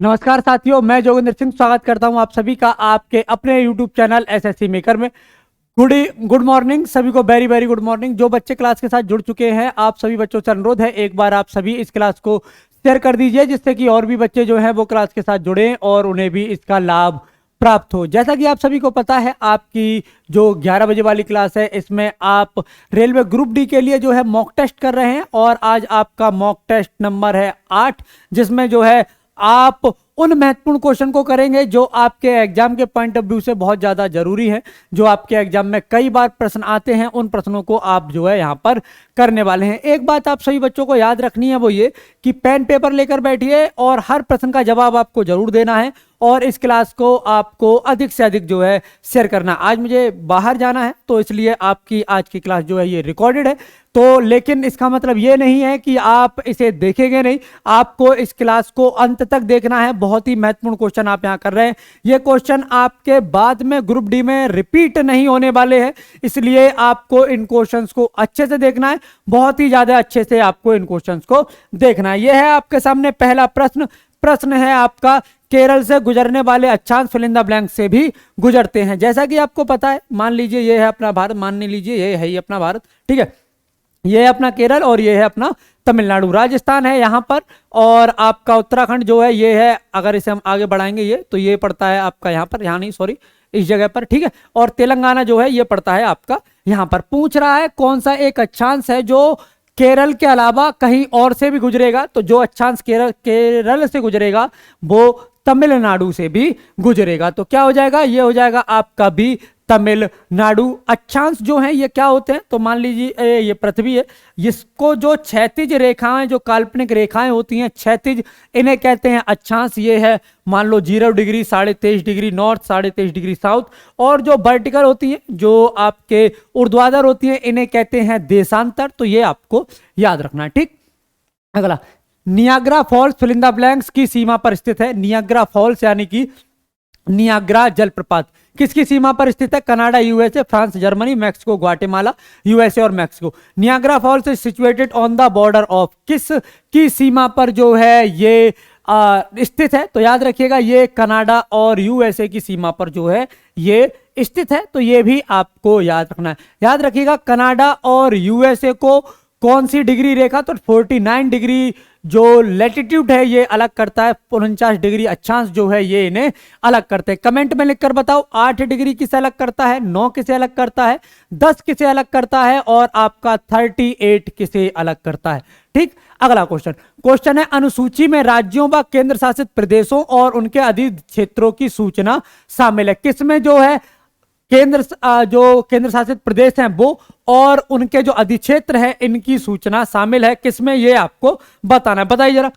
नमस्कार साथियों, मैं जोगिंदर सिंह स्वागत करता हूं आप सभी का आपके अपने YouTube चैनल एसएससी मेकर में। गुड मॉर्निंग सभी को, वेरी वेरी गुड मॉर्निंग। जो बच्चे क्लास के साथ जुड़ चुके हैं, आप सभी बच्चों से अनुरोध है एक बार आप सभी इस क्लास को शेयर कर दीजिए, जिससे कि और भी बच्चे जो हैं वो क्लास के साथ जुड़ें और उन्हें भी इसका लाभ प्राप्त हो। जैसा कि आप सभी को पता है, आपकी जो 11 बजे वाली क्लास है, इसमें आप रेलवे ग्रुप डी के लिए जो है मॉक टेस्ट कर रहे हैं और आज आपका मॉक टेस्ट नंबर है 8, जिसमें जो है आप उन महत्वपूर्ण क्वेश्चन को करेंगे जो आपके एग्जाम के पॉइंट ऑफ व्यू से बहुत ज्यादा जरूरी है, जो आपके एग्जाम में कई बार प्रश्न आते हैं। उन प्रश्नों को आप जो है यहां पर करने वाले हैं। एक बात आप सभी बच्चों को याद रखनी है, वो ये कि पेन पेपर लेकर बैठिए और हर प्रश्न का जवाब आपको जरूर देना है और इस क्लास को आपको अधिक से अधिक जो है शेयर करना। आज मुझे बाहर जाना है, तो इसलिए आपकी आज की क्लास जो है ये रिकॉर्डेड है, तो लेकिन इसका मतलब ये नहीं है कि आप इसे देखेंगे नहीं। आपको इस क्लास को अंत तक देखना है। बहुत ही महत्वपूर्ण क्वेश्चन आप यहां कर रहे हैं। ये क्वेश्चन आपके बाद में ग्रुप डी में रिपीट नहीं होने वाले हैं, इसलिए आपको इन क्वेश्चंस को अच्छे से देखना है। बहुत ही ज्यादा अच्छे से आपको इन क्वेश्चंस को देखना है। यह है आपके सामने पहला प्रश्न है आपका, केरल से गुजरने वाले अक्षांश फिल इन द ब्लैंक से भी गुजरते हैं। जैसा कि आपको पता है, मान लीजिए ये है अपना भारत, मान लीजिए ये है ही अपना भारत, ठीक है। ये है अपना केरल और ये है अपना तमिलनाडु, राजस्थान है यहाँ पर, और आपका उत्तराखंड जो है ये है, अगर इसे हम आगे बढ़ाएंगे ये तो ये पड़ता है आपका यहाँ पर, यहाँ नहीं सॉरी इस जगह पर, ठीक है। और तेलंगाना जो है ये पड़ता है आपका यहाँ पर। पूछ रहा है कौन सा एक अक्षांश है जो केरल के अलावा कहीं और से भी गुजरेगा। तो जो अक्षांश केरल से गुजरेगा वो तमिलनाडु से भी गुजरेगा। तो क्या हो जाएगा, ये हो जाएगा आपका भी तमिलनाडु। अक्षांश जो है ये क्या होते हैं, तो मान लीजिए ये पृथ्वी है, इसको जो क्षैतिज रेखाएं, जो काल्पनिक रेखाएं होती हैं क्षैतिज, इन्हें कहते हैं अक्षांश। ये है मान लो 0 degree, 23.5 degree north, 23.5 degree south. और जो वर्टिकल होती है, जो आपके ऊर्ध्वाधर होती है, इन्हें कहते हैं देशांतर। तो ये आपको याद रखना है, ठीक। अगला, Niagara Falls fill in the blanks की सीमा पर स्थित है। नियाग्रा फॉल्स यानी कि नियाग्रा जलप्रपात किसकी सीमा पर स्थित है? Canada, USA, France, Germany, Mexico, Guatemala, USA और Mexico. Niagara Falls is situated on the border of, किस की सीमा पर जो है ये स्थित है? तो याद रखिएगा ये कनाडा और यूएसए की सीमा पर जो है ये स्थित है। तो ये भी आपको याद रखना है। याद रखिएगा कनाडा और यूएसए को कौन सी डिग्री रेखा, तो 49 डिग्री जो लैटिट्यूड है ये अलग करता है, 49 डिग्री अक्षांश जो है ये इन्हें अलग करते हैं। कमेंट में लिखकर बताओ 8 डिग्री किसे अलग करता है, 9 किसे अलग करता है, 10 किसे अलग करता है और आपका 38 किसे अलग करता है, ठीक। अगला क्वेश्चन है, अनुसूची में राज्यों व केंद्र शासित प्रदेशों और उनके अधिक क्षेत्रों की सूचना शामिल है। किसमें जो है जो केंद्र शासित प्रदेश हैं वो और उनके जो अधिक्षेत्र हैं इनकी सूचना शामिल है। किसमें, ये आपको बताना है। बताइए जरा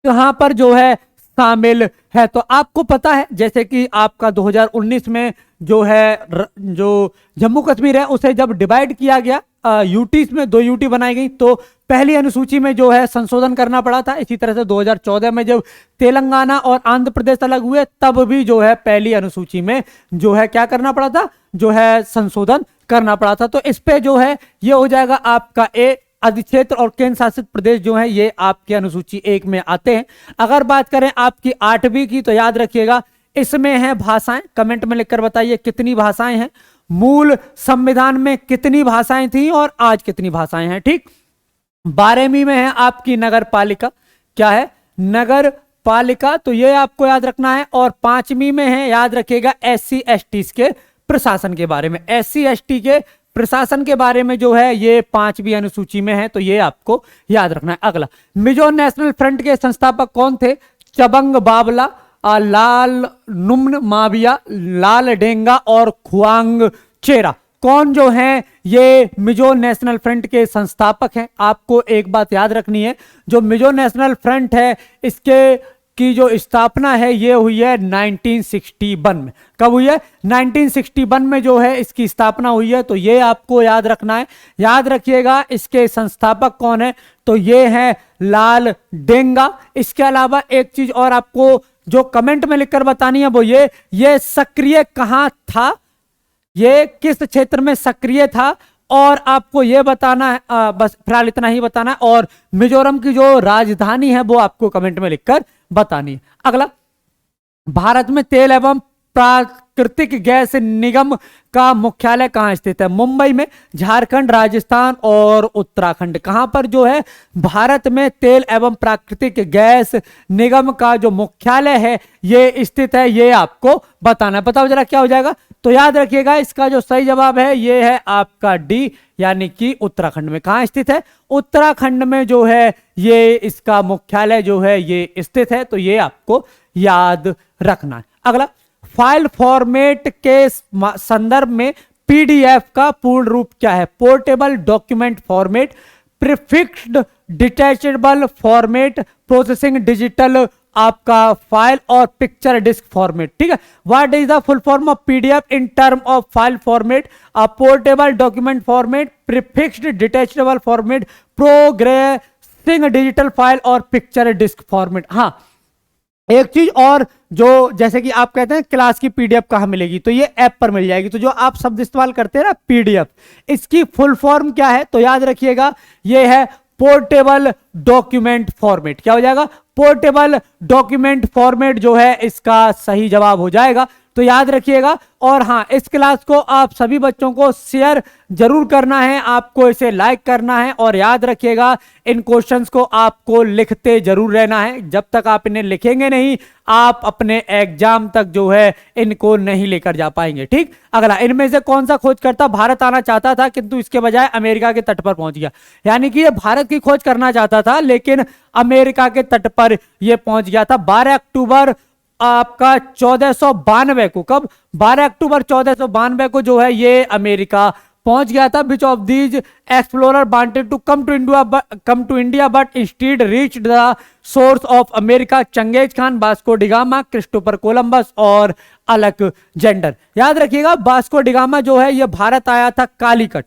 कहां पर जो है शामिल है। तो आपको पता है जैसे कि आपका 2019 में जो है जो जम्मू कश्मीर है उसे जब डिवाइड किया गया, यूटी में 2 यूटी बनाई गई, तो पहली अनुसूची में जो है संशोधन करना पड़ा था। इसी तरह से 2014 में जब तेलंगाना और आंध्र प्रदेश अलग हुए, तब भी जो है पहली अनुसूची में जो है क्या करना पड़ा था, जो है संशोधन करना पड़ा था। तो इस पे जो है ये हो जाएगा आपका ए। अधिक्षेत्र और केंद्र शासित प्रदेश जो है ये आपकी अनुसूची 1 में आते हैं। अगर बात करें आपकी 8वीं की, तो याद रखिएगा इसमें है भाषाएं। कमेंट में लिखकर बताइए कितनी भाषाएं हैं, मूल संविधान में कितनी भाषाएं थी और आज कितनी भाषाएं हैं, ठीक। 12वीं में है आपकी नगर पालिका, क्या है, नगर पालिका, तो ये आपको याद रखना है। और 5वीं में है, याद रखिएगा SC ST के प्रशासन के बारे में, SC ST के प्रशासन के बारे में जो है ये 5वीं अनुसूची में है, तो ये आपको याद रखना है। अगला, मिजो नेशनल फ्रंट के संस्थापक कौन थे? चबंग बावला, लाल नुम्न माविया, लाल डेंगा और खुआंग चेरा। कौन जो हैं ये मिजो नेशनल फ्रंट के संस्थापक हैं? आपको एक बात याद रखनी है, जो मिजो नेशनल फ्रंट है इसके की जो स्थापना है ये हुई है 1961 में। कब हुई है? 1961 में जो है इसकी स्थापना हुई है। तो ये आपको याद रखना है। याद रखिएगा इसके संस्थापक कौन है, तो ये है लाल डेंगा। इसके अलावा एक चीज और आपको जो कमेंट में लिखकर बतानी है वो ये सक्रिय कहां था, ये किस क्षेत्र में सक्रिय था और आपको ये बताना है, बस फिलहाल इतना ही बताना है। और मिजोरम की जो राजधानी है वो आपको कमेंट में लिखकर बतानी है। अगला, भारत में तेल एवं प्राकृतिक गैस निगम का मुख्यालय कहां स्थित है? मुंबई में, झारखंड, राजस्थान और उत्तराखंड। कहां पर जो है भारत में तेल एवं प्राकृतिक गैस निगम का जो मुख्यालय है ये स्थित है, ये आपको बताना है। बताओ जरा क्या हो जाएगा? तो याद रखिएगा इसका जो सही जवाब है ये है आपका डी, यानी कि उत्तराखंड में। कहां स्थित है? उत्तराखंड में जो है ये इसका मुख्यालय जो है ये स्थित है, तो ये आपको याद रखना है। अगला, फाइल फॉर्मेट के संदर्भ में पीडीएफ का पूर्ण रूप क्या है? Portable document format, prefixed detachable format, processing digital आपका फाइल और पिक्चर डिस्क फॉर्मेट। ठीक है, what is the full form of PDF in term of file format? Portable document format, prefixed detachable format, progressing digital file और picture disc format. हाँ, एक चीज और, जो जैसे कि आप कहते हैं क्लास की पीडीएफ कहां मिलेगी, तो ये ऐप पर मिल जाएगी। तो जो आप शब्द इस्तेमाल करते हैं ना पीडीएफ, इसकी फुल फॉर्म क्या है? तो याद रखिएगा ये है पोर्टेबल डॉक्यूमेंट फॉर्मेट। क्या हो जाएगा? पोर्टेबल डॉक्यूमेंट फॉर्मेट जो है इसका सही जवाब हो जाएगा। तो याद रखिएगा। और हाँ, इस क्लास को आप सभी बच्चों को शेयर जरूर करना है, आपको इसे लाइक करना है। और याद रखिएगा इन क्वेश्चंस को आपको लिखते जरूर रहना है। जब तक आप इन्हें लिखेंगे नहीं, आप अपने एग्जाम तक जो है इनको नहीं लेकर जा पाएंगे। ठीक, अगला, इनमें से कौन सा खोजकर्ता भारत आना चाहता था किंतु इसके बजाय अमेरिका के तट पर पहुंच गया? यानी कि ये भारत की खोज करना चाहता था लेकिन अमेरिका के तट पर यह पहुंच गया था। 12 अक्टूबर आपका 1492 को, कब? 12 अक्टूबर 1492 को जो है ये अमेरिका पहुंच गया था। Which of these explorer wanted to come to India but instead reach the source of America? Genghis Khan, Vasco da Gama, Christopher Columbus और अलेक्जेंडर। याद रखिएगा वास्को डिगामा जो है ये भारत आया था कालीकट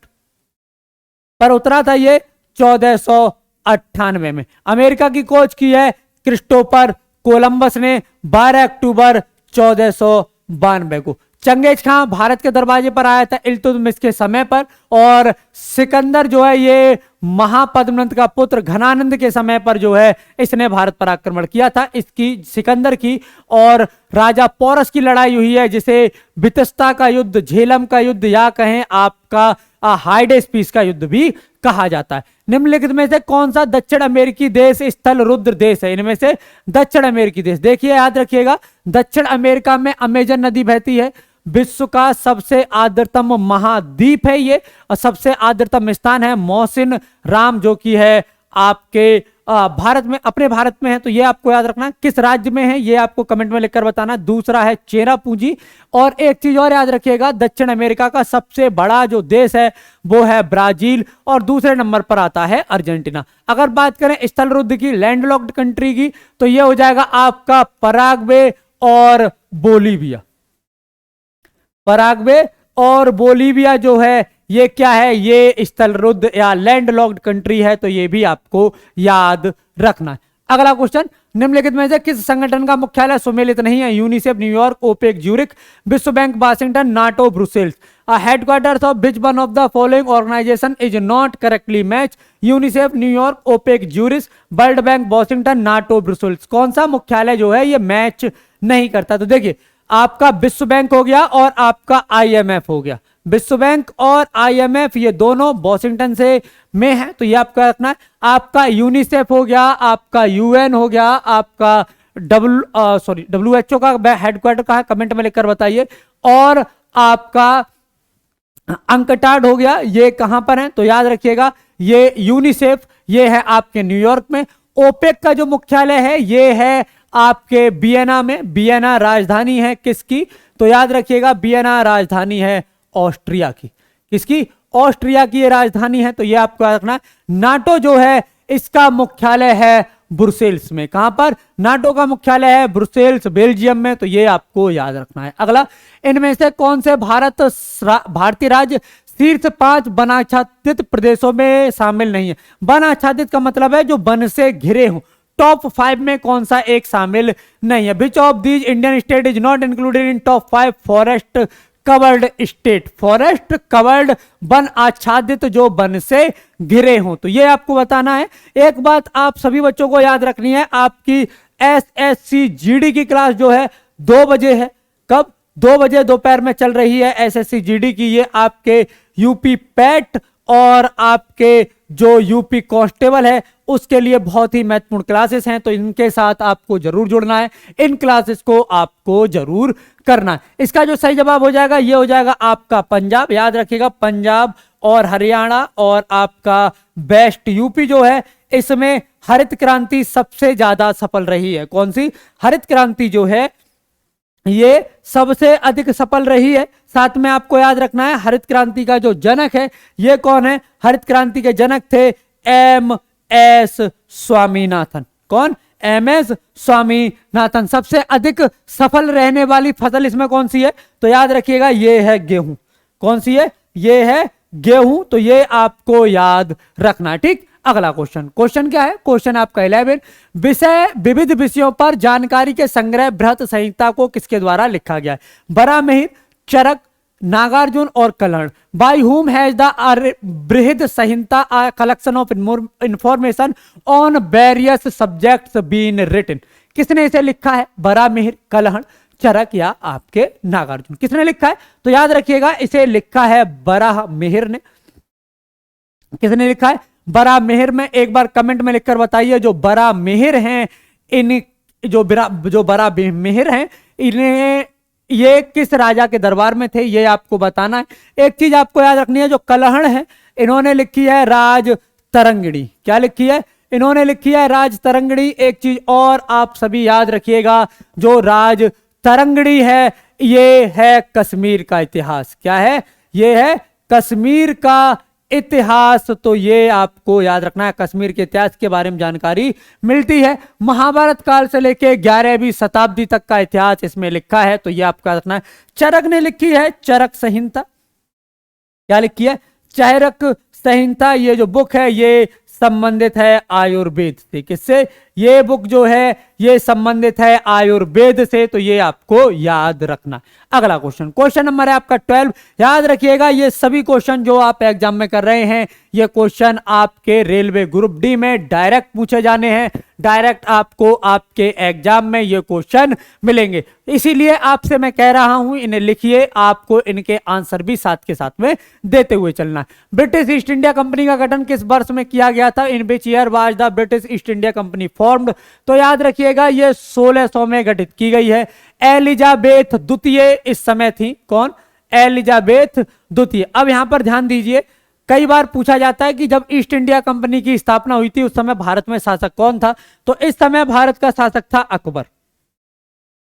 पर, उतरा था ये 1498 में। अमेरिका की खोज की है क्रिस्टोफर कोलंबस ने 12 अक्टूबर 1492 को। चंगेज खान भारत के दरवाजे पर आया था इल्तुतमिश के समय पर। और सिकंदर जो है ये महापद्मनंद का पुत्र घनानंद के समय पर जो है इसने भारत पर आक्रमण किया था। इसकी सिकंदर की और राजा पोरस की लड़ाई हुई है, जिसे बितस्ता का युद्ध, झेलम का युद्ध या कहें आपका हाइडेस्पीस का युद्ध भी कहा जाता है। निम्नलिखित में से कौन सा दक्षिण अमेरिकी देश स्थल रुद्र देश है? इनमें से दक्षिण अमेरिकी देश, देखिए याद रखिएगा दक्षिण अमेरिका में अमेजन नदी बहती है। विश्व का सबसे आर्द्रतम महाद्वीप है ये, और सबसे आर्द्रतम स्थान है मौसिन राम, जो कि है आपके भारत में, अपने भारत में है। तो ये आपको याद रखना है। किस राज्य में है ये आपको कमेंट में लिखकर बताना। दूसरा है चेरापूंजी। और एक चीज और याद रखिएगा, दक्षिण अमेरिका का सबसे बड़ा जो देश है वो है ब्राजील, और दूसरे नंबर पर आता है अर्जेंटीना। अगर बात करें स्थल रुद्ध की, लैंडलॉक्ड कंट्री की, तो ये हो जाएगा आपका पराग्वे और बोलीविया। पराग्वे और बोलीविया जो है ये क्या है? ये स्थल रुद्ध या लैंडलॉक्ड कंट्री है। तो ये भी आपको याद रखना है। अगला क्वेश्चन, निम्नलिखित में से किस संगठन का मुख्यालय सुमेलित नहीं है? यूनिसेफ न्यूयॉर्क, ओपेक ज्यूरिख, विश्व bank Washington, NATO Brussels. Headquarters of which one of the following organisation is not correctly match? UNICEF New York, OPEC Zurich, world bank Washington, NATO Brussels. कौन सा मुख्यालय जो है ये मैच नहीं करता? तो देखिए आपका विश्व बैंक हो गया और आपका आईएमएफ हो गया। विश्व बैंक और आईएमएफ ये दोनों वॉशिंगटन से में है, तो ये आपका रखना है। आपका यूनिसेफ हो गया, आपका यूएन हो गया, आपका डब्ल्यूएचओ का हेडक्वार्टर कहाँ है कमेंट में लिखकर बताइए। और आपका अंकटाड हो गया, ये कहां पर है? तो याद रखिएगा ये यूनिसेफ ये है आपके न्यूयॉर्क में। ओपेक का जो मुख्यालय है ये है आपके वियना में। वियना राजधानी है किसकी? तो याद रखिएगा वियना राजधानी है ऑस्ट्रिया की। किसकी? ऑस्ट्रिया की ये राजधानी है। तो ये आपको याद रखना है। नाटो जो है इसका मुख्यालय है ब्रुसेल्स में। कहां पर? नाटो का मुख्यालय है ब्रुसेल्स, बेल्जियम में। तो ये आपको याद रखना है। अगला, इनमें से कौन से भारतीय राज्य शीर्ष 5 वनाच्छादित प्रदेशों में शामिल नहीं है? वनाच्छादित का मतलब है जो वन से घिरे हों। टॉप 5 में कौन सा एक शामिल नहीं है? Which of these Indian state is not included in top 5 forest covered state, forest covered, one आच्छादित जो वन से घिरे हों। तो ये आपको बताना है। एक बात आप सभी बच्चों को याद रखनी है, आपकी एसएससी जीडी की क्लास जो है 2 बजे है। कब? 2 बजे दोपहर में चल रही है एसएससी जीडी की। ये आपके यूपी पैट और आपके जो यूपी कांस्टेबल है उसके लिए बहुत ही महत्वपूर्ण क्लासेस हैं, तो इनके साथ आपको जरूर जुड़ना है, इन क्लासेस को आपको जरूर करना है। इसका जो सही जवाब हो जाएगा ये हो जाएगा आपका पंजाब। याद रखिएगा, पंजाब और हरियाणा और आपका वेस्ट यूपी जो है, इसमें हरित क्रांति सबसे ज्यादा सफल रही है। कौन सी? हरित क्रांति जो है ये सबसे अधिक सफल रही है। साथ में आपको याद रखना है हरित क्रांति का जो जनक है ये कौन है? हरित क्रांति के जनक थे एम.एस. स्वामीनाथन। कौन? एम.एस. स्वामीनाथन। सबसे अधिक सफल रहने वाली फसल इसमें कौन सी है? तो याद रखिएगा ये है गेहूं। कौन सी है? ये है गेहूं। तो ये आपको याद रखना है। ठीक, अगला क्वेश्चन। क्वेश्चन क्या है? क्वेश्चन आपका 11, विषय विविध विषयों पर जानकारी के संग्रह बृहत संहिता को किसके द्वारा लिखा गया है? बराहमिहिर, चरक, नागार्जुन और Kalhana. By whom has the Brihat Samhita a collection of information on various subjects been written. किसने इसे लिखा है? बराहमिहिर, कलहण, चरक या आपके नागार्जुन। किसने लिखा है? तो याद रखिएगा इसे लिखा है बराहमिहिर ने। किसने लिखा है? बराहमिहिर में। एक बार कमेंट में लिखकर बताइए जो बराहमिहिर हैं, इन जो बराहमिहिर हैं इन्हें ये किस राजा के दरबार में थे, ये आपको बताना है। एक चीज आपको याद रखनी है, जो कलहण है इन्होंने लिखी है राज तरंगिणी। क्या लिखी है? इन्होंने लिखी है राज तरंगिणी। एक चीज और आप सभी याद रखिएगा, जो राज तरंगिणी है ये है कश्मीर का इतिहास। क्या है? ये है कश्मीर का इतिहास। तो ये आपको याद रखना है, कश्मीर के इतिहास के बारे में जानकारी मिलती है। महाभारत काल से लेके 11वीं शताब्दी तक का इतिहास इसमें लिखा है, तो ये आपको याद रखना है। चरक ने लिखी है चरक संहिता। क्या लिखी है? चरक संहिता। ये जो बुक है ये संबंधित है आयुर्वेद से। किससे? ये बुक जो है ये संबंधित है आयुर्वेद से, तो ये आपको याद रखना। अगला क्वेश्चन, क्वेश्चन नंबर है आपका 12। याद रखिएगा ये सभी क्वेश्चन जो आप एग्जाम में कर रहे हैं ये क्वेश्चन आपके रेलवे ग्रुप डी में डायरेक्ट पूछे जाने हैं। डायरेक्ट आपको आपके एग्जाम में ये क्वेश्चन मिलेंगे, इसीलिए आपसे मैं कह रहा हूं इन्हें लिखिए, आपको इनके आंसर भी साथ के साथ में देते हुए चलना है। ब्रिटिश ईस्ट इंडिया कंपनी का गठन किस वर्ष में किया गया था? In which year was the British East India Company formed? तो याद रखिएगा ये 1600 में गठित की गई है। एलिजाबेथ द्वितीय इस समय थी। कौन? एलिजाबेथ द्वितीय। अब यहां पर ध्यान दीजिए, कई बार पूछा जाता है कि जब ईस्ट इंडिया कंपनी की स्थापना हुई थी उस समय भारत में शासक कौन था? तो इस समय भारत का शासक था अकबर।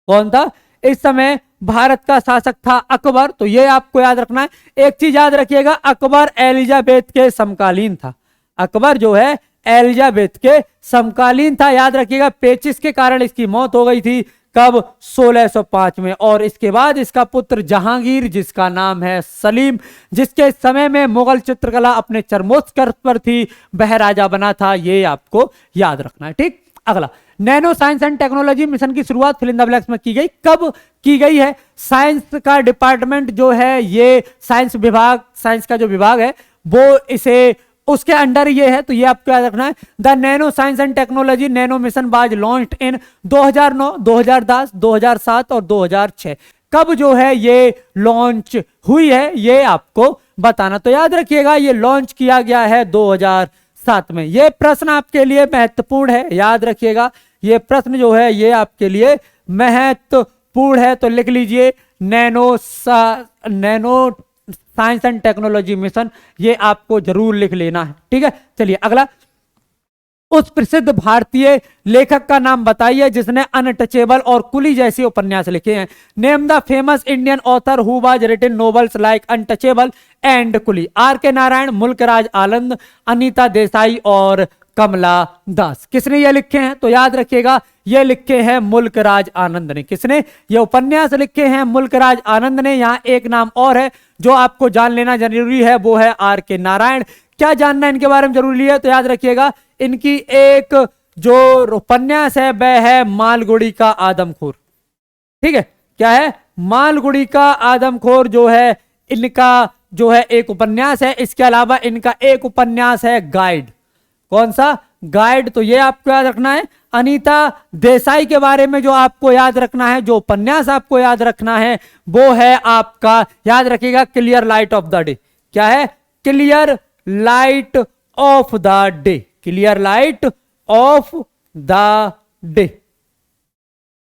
कौन था? इस समय भारत का शासक था अकबर। तो ये आपको याद रखना है। एक चीज याद रखिएगा, अकबर एलिजाबेथ के समकालीन था। अकबर जो है एलिजाबेथ के समकालीन था। याद रखिएगा पेचिश के कारण इसकी मौत हो गई थी। कब? 1605 में। और इसके बाद इसका पुत्र जहांगीर, जिसका नाम है सलीम, जिसके समय में मुगल चित्रकला अपने चरमोत्कर्ष पर थी, वह राजा बना था। ये आपको याद रखना है। ठीक, अगला, nano science and technology mission की शुरुआत फिल इन द ब्लैंक्स में की गई। कब की गई है? साइंस का डिपार्टमेंट जो है ये साइंस विभाग, साइंस का जो विभाग है वो इसे उसके अंडर ये है, तो ये आपको याद रखना है। The nano science and technology nano mission was launched in 2009, 2010, 2007 और 2006। कब जो है ये लॉन्च हुई है ये आपको बताना। तो याद रखिएगा ये लॉन्च किया गया है 2007 में। ये प्रश्न आपके लिए महत्वपूर्ण है, याद रखिएगा ये प्रश्न जो है ये आपके लिए महत्वपूर्ण है। तो लिख लीजिए nano science and technology mission, ये आपको जरूर लिख लेना है। ठीक है, चलिए अगला, उस प्रसिद्ध भारतीय लेखक का नाम बताइए जिसने अनटचेबल और कुली जैसे उपन्यास लिखे हैं। Name the famous Indian author who was written novels like Untouchable and Coolie. R K. Narayan, Mulkraj Anand, Anita Desai और कमला दास। किसने ये लिखे हैं? तो याद रखिएगा ये लिखे हैं मुल्कराज आनंद ने। किसने? ये उपन्यास लिखे हैं मुल्कराज आनंद ने। यहाँ एक नाम और है जो आपको जान लेना जरूरी है, वो है आर.के. नारायण। क्या जानना इनके बारे में जरूरी है? तो याद रखिएगा इनकी एक जो उपन्यास है वह है मालगुड़ी का आदमखोर। ठीक है, क्या है? मालगुडी का आदमखोर जो है इनका जो है एक उपन्यास है। इसके अलावा इनका एक उपन्यास है गाइड। कौन सा? गाइड। तो ये आपको याद रखना है। अनीता देसाई के बारे में जो आपको याद रखना है, जो उपन्यास आपको याद रखना है, वो है आपका, याद रखिएगा, clear light of the day. क्या है? Clear light of the day. Clear light of the day.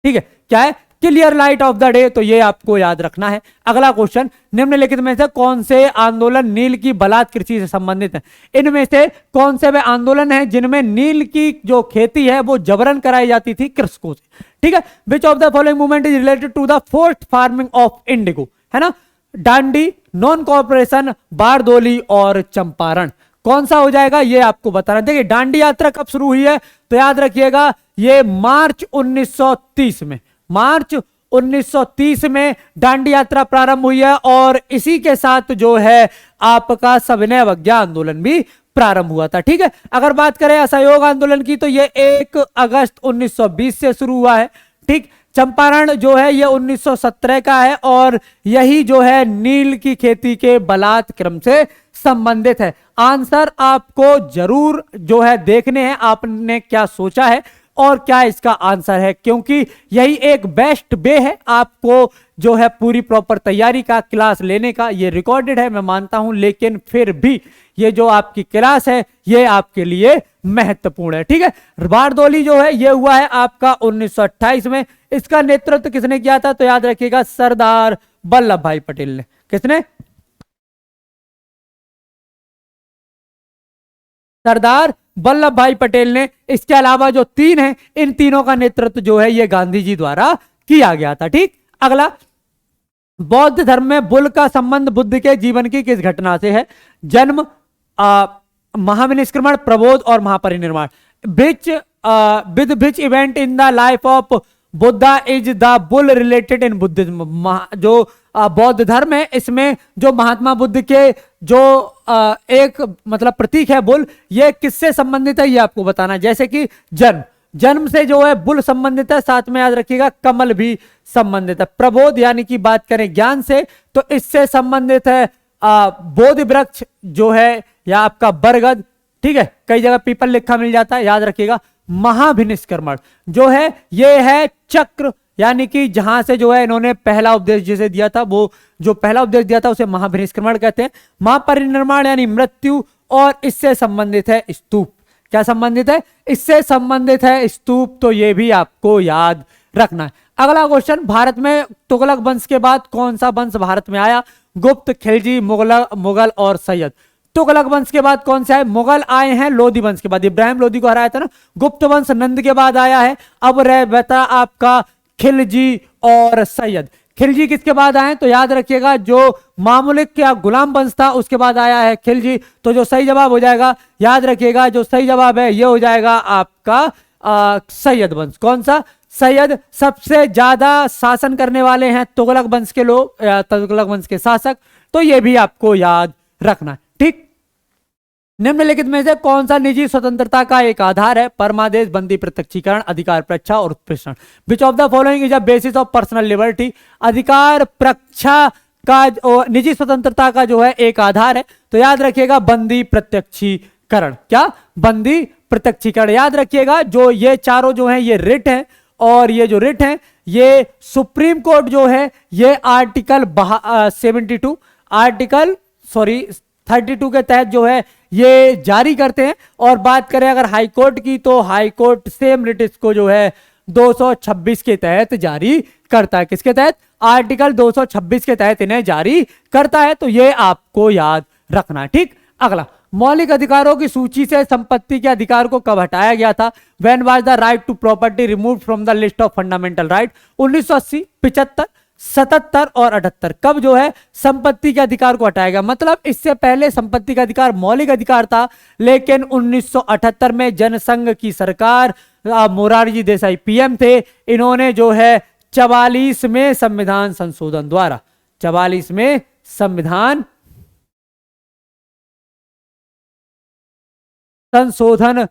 ठीक है, क्या है? Clear light of the day. तो ये आपको याद रखना है। अगला क्वेश्चन, निम्नलिखित में से कौन से आंदोलन नील की बलात् कृषि से संबंधित है? इनमें से कौन से वे आंदोलन हैं जिनमें नील की जो खेती है वो जबरन कराई जाती थी कृषकों से? ठीक है, which of the following movement is related to the forced farming of indigo? है ना, डांडी, नॉन कॉर्पोरेशन, बारदोली और चंपारण। कौन सा हो जाएगा ये आपको बताना। देखिए, दांडी यात्रा कब शुरू हुई है? तो याद रखिएगा ये मार्च 1930 में, मार्च 1930 में दांडी यात्रा प्रारंभ हुई है। और इसी के साथ जो है आपका सविनय अवज्ञा आंदोलन भी प्रारंभ हुआ था। ठीक है, अगर बात करें असहयोग आंदोलन की तो ये 1 अगस्त 1920 से शुरू हुआ है। ठीक, चंपारण जो है ये 1917 का है और यही जो है नील की खेती के बलात् क्रम से संबंधित है। आंसर आपको जरूर जो है देखने हैं, आपने क्या सोचा है और क्या इसका आंसर है, क्योंकि यही एक बेस्ट वे है आपको जो है पूरी प्रॉपर तैयारी का क्लास लेने का। ये रिकॉर्डेड है मैं मानता हूं, लेकिन फिर भी ये जो आपकी क्लास है ये आपके लिए महत्वपूर्ण है। ठीक है, बारदोली जो है ये हुआ है आपका 1928 में। इसका नेतृत्व किसने किया था? तो याद रखिएगा सरदार वल्लभ भाई पटेल ने। किसने? सरदार वल्लभ भाई पटेल ने। इसके अलावा जो 3 हैं, इन तीनों का नेतृत्व जो है ये गांधी जी द्वारा किया गया था। ठीक, अगला, बौद्ध धर्म में बुल का संबंध बुद्ध के जीवन की किस घटना से है? जन्म, महाविनिष्क्रमण, प्रबोध और महापरिनिर्वाण। With which event in the life of Buddha is the bull related in Buddhism? जो बौद्ध धर्म है इसमें जो महात्मा बुद्ध के जो एक मतलब प्रतीक है बुल, ये किससे संबंधित है ये आपको बताना है। जैसे कि जन्म, जन्म से जो है बुल संबंधित है, साथ में याद रखिएगा कमल भी संबंधित है। प्रबोध यानी कि बात करें ज्ञान से तो इससे संबंधित है बोधि वृक्ष जो है या आपका बरगद। ठीक है, कई जगह पीपल लिखा मिल जाता है, याद रखिएगा। महाभिनिष्क्रमण जो है ये है चक्र, यानी कि जहां से जो है इन्होंने पहला उपदेश जिसे दिया था, वो जो पहला उपदेश दिया था उसे महाभिनिष्क्रमण कहते हैं। महापरिनिर्वाण यानी मृत्यु, और इससे संबंधित है स्तूप। क्या संबंधित है? इससे संबंधित है स्तूप। तो ये भी आपको याद रखना है। अगला क्वेश्चन, भारत में तुगलक वंश के बाद कौन सा वंश भारत में आया? गुप्त, खिलजी, मुगल और सैयद। तुगलक वंश के बाद कौन सा है? मुगल आए हैं लोधी वंश के बाद, इब्राहिम लोधी को हराया था ना। गुप्त वंश नंद के बाद आया है। अब रह बता आपका खिलजी और सैयद। खिलजी किसके बाद आए? तो याद रखिएगा जो मामलुक या गुलाम वंश था उसके बाद आया है खिलजी। तो जो सही जवाब हो जाएगा, याद रखिएगा जो सही जवाब है ये हो जाएगा आपका सैयद वंश। कौन सा? सैयद। सबसे ज्यादा शासन करने वाले हैं तुगलक वंश के लोग, तुगलक वंश के शासक। तो ये भी आपको याद रखना है। ठीक, निम्नलिखित में से कौन सा निजी स्वतंत्रता का एक आधार है? परमादेश, बंदी प्रत्यक्षीकरण, अधिकार परीक्षा और उत्प्रेषण। Which of the following is a basis of personal liberty? अधिकार परीक्षा का निजी स्वतंत्रता का जो है एक आधार है। तो याद रखिएगा बंदी प्रत्यक्षीकरण। क्या? बंदी प्रत्यक्षीकरण। याद रखिएगा जो ये चारों जो है ये रिट है, और ये जो रिट है ये सुप्रीम कोर्ट जो है ये आर्टिकल 32 के तहत जो है ये जारी करते हैं। और बात करें अगर हाई कोर्ट की तो हाई कोर्ट सेम रिट इसको जो है 226 के तहत जारी करता है। किसके तहत? आर्टिकल 226 के तहत इन्हें जारी करता है। तो ये आपको याद रखना है। ठीक, अगला, मौलिक अधिकारों की सूची से संपत्ति के अधिकार को कब हटाया गया था? When was the right to property removed from the list of fundamental right? 1980, 75, 77 और 78। कब जो है संपत्ति के अधिकार को हटाया गया? मतलब इससे पहले संपत्ति का अधिकार मौलिक अधिकार था, लेकिन 1978 में जनसंघ की सरकार, मोरारजी देसाई पीएम थे, इन्होंने जो है 44वें संविधान संशोधन द्वारा, 44वें संविधान संशोधन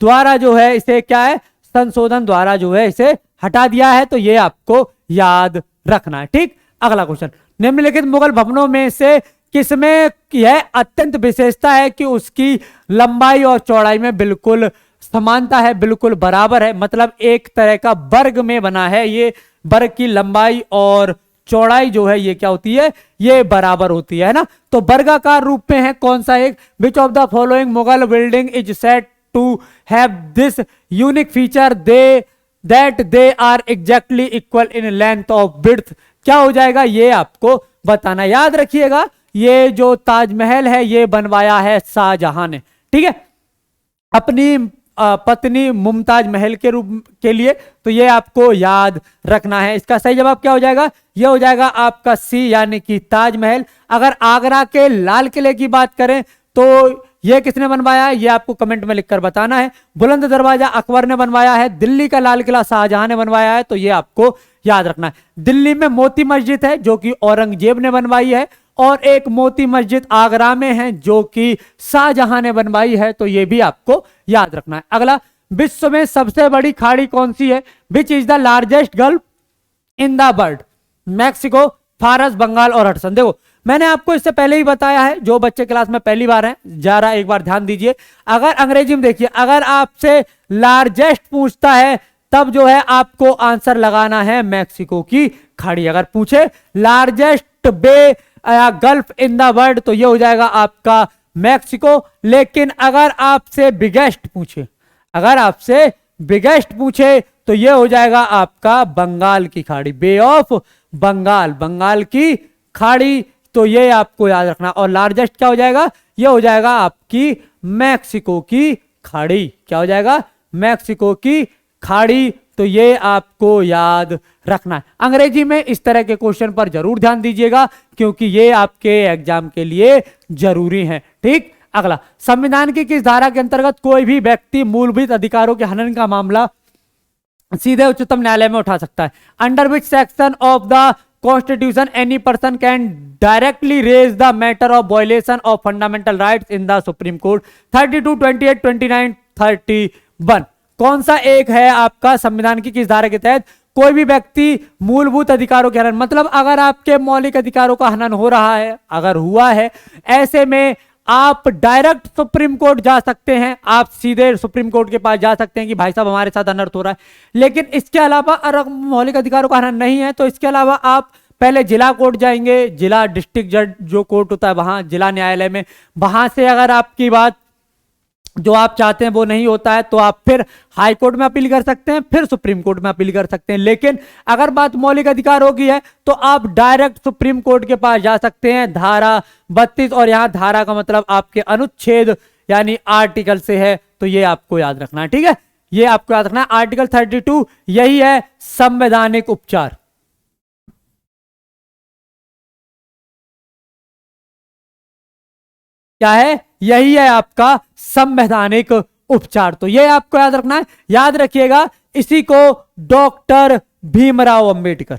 द्वारा जो है इसे क्या है? संशोधन द्वारा जो है इसे हटा दिया है। तो ये आपको याद रखना है। ठीक, अगला क्वेश्चन, निम्नलिखित मुगल भवनों में से किसमें यह अत्यंत विशेषता है कि उसकी लंबाई और चौड़ाई में बिल्कुल समानता है, बिल्कुल बराबर है, मतलब एक तरह का वर्ग में बना है, ये वर्ग की लंबाई और चौड़ाई जो है ये क्या होती है, ये बराबर होती है ना। तो वर्गाकार रूप में है कौन सा एक, which of the following Mughal building is set to have this unique feature that they are exactly equal in length of width, क्या हो जाएगा ये आपको बताना। याद रखिएगा ये जो ताजमहल है ये बनवाया है शाहजहां ने, ठीक है, अपनी पत्नी मुमताज महल के रूप के लिए, तो ये आपको याद रखना है। इसका सही जवाब क्या हो जाएगा, ये हो जाएगा आपका सी यानी कि ताजमहल। अगर आगरा के लाल किले की बात करें तो ये किसने बनवाया है, ये आपको कमेंट में लिखकर बताना है। बुलंद दरवाजा अकबर ने बनवाया है, दिल्ली का लाल किला शाहजहां ने बनवाया है, तो ये आपको याद रखना है। दिल्ली में मोती मस्जिद है जो कि औरंगजेब ने बनवाई है, और एक मोती मस्जिद आगरा में है जो कि शाहजहां ने बनवाई है, तो ये भी आपको याद रखना है। अगला, विश्व में सबसे बड़ी खाड़ी कौन सी है, which is the largest gulf in the world, Mexico, फारस, बंगाल और हडसन। देखो मैंने आपको इससे पहले ही बताया है, जो बच्चे क्लास में पहली बार हैं जरा एक बार ध्यान दीजिए। अगर अंग्रेजी में देखिए, अगर आपसे लार्जेस्ट पूछता है तब जो है आपको आंसर लगाना है मैक्सिको की खाड़ी। अगर पूछे लार्जेस्ट बे या गल्फ इन द वर्ल्ड तो ये हो जाएगा आपका मैक्सिको। लेकिन अगर आपसे बिगेस्ट पूछे, अगर आपसे बिगेस्ट पूछे तो ये हो जाएगा आपका बंगाल की खाड़ी, बे ऑफ बंगाल, बंगाल की खाड़ी, तो ये आपको याद रखना। और लार्जेस्ट क्या हो जाएगा, ये हो जाएगा आपकी मैक्सिको की खाड़ी, क्या हो जाएगा मैक्सिको की खाड़ी, तो ये आपको याद रखना है। अंग्रेजी में इस तरह के क्वेश्चन पर जरूर ध्यान दीजिएगा क्योंकि ये आपके एग्जाम के लिए जरूरी है, ठीक। अगला, संविधान की किस धारा के अंतर्गत कोई भी व्यक्ति मूलभूत अधिकारों के हनन का मामला सीधे उच्चतम न्यायालय में उठा सकता है, under which section of the constitution any person can directly raise the matter of violation of fundamental rights in the Supreme Court, 32, 28, 29, 31। कौन सा एक है आपका संविधान की किस धारा के तहत कोई भी व्यक्ति मूलभूत अधिकारों के हनन, मतलब अगर आपके मौलिक अधिकारों का हनन हो रहा है, अगर हुआ है, ऐसे में आप डायरेक्ट सुप्रीम कोर्ट जा सकते हैं, आप सीधे सुप्रीम कोर्ट के पास जा सकते हैं कि भाई साहब हमारे साथ अनर्थ हो रहा है। लेकिन इसके अलावा अगर मौलिक अधिकारों का हनन नहीं है तो इसके अलावा आप पहले जिला कोर्ट जाएंगे, जिला डिस्ट्रिक्ट जज जो कोर्ट होता है वहां, जिला न्यायालय में, वहां से अगर आपकी बात जो आप चाहते हैं वो नहीं होता है तो आप फिर हाई कोर्ट में अपील कर सकते हैं, फिर सुप्रीम कोर्ट में अपील कर सकते हैं। लेकिन अगर बात मौलिक अधिकार होगी है तो आप डायरेक्ट सुप्रीम कोर्ट के पास जा सकते हैं, धारा 32, और यहां धारा का मतलब आपके अनुच्छेद यानी आर्टिकल से है, तो ये आपको याद रखना है, ठीक है, ये आपको याद रखना है। आर्टिकल 32 यही है संवैधानिक उपचार। क्या है, यही है आपका संवैधानिक उपचार, तो ये आपको याद रखना है। याद रखिएगा इसी को डॉक्टर भीमराव अंबेडकर,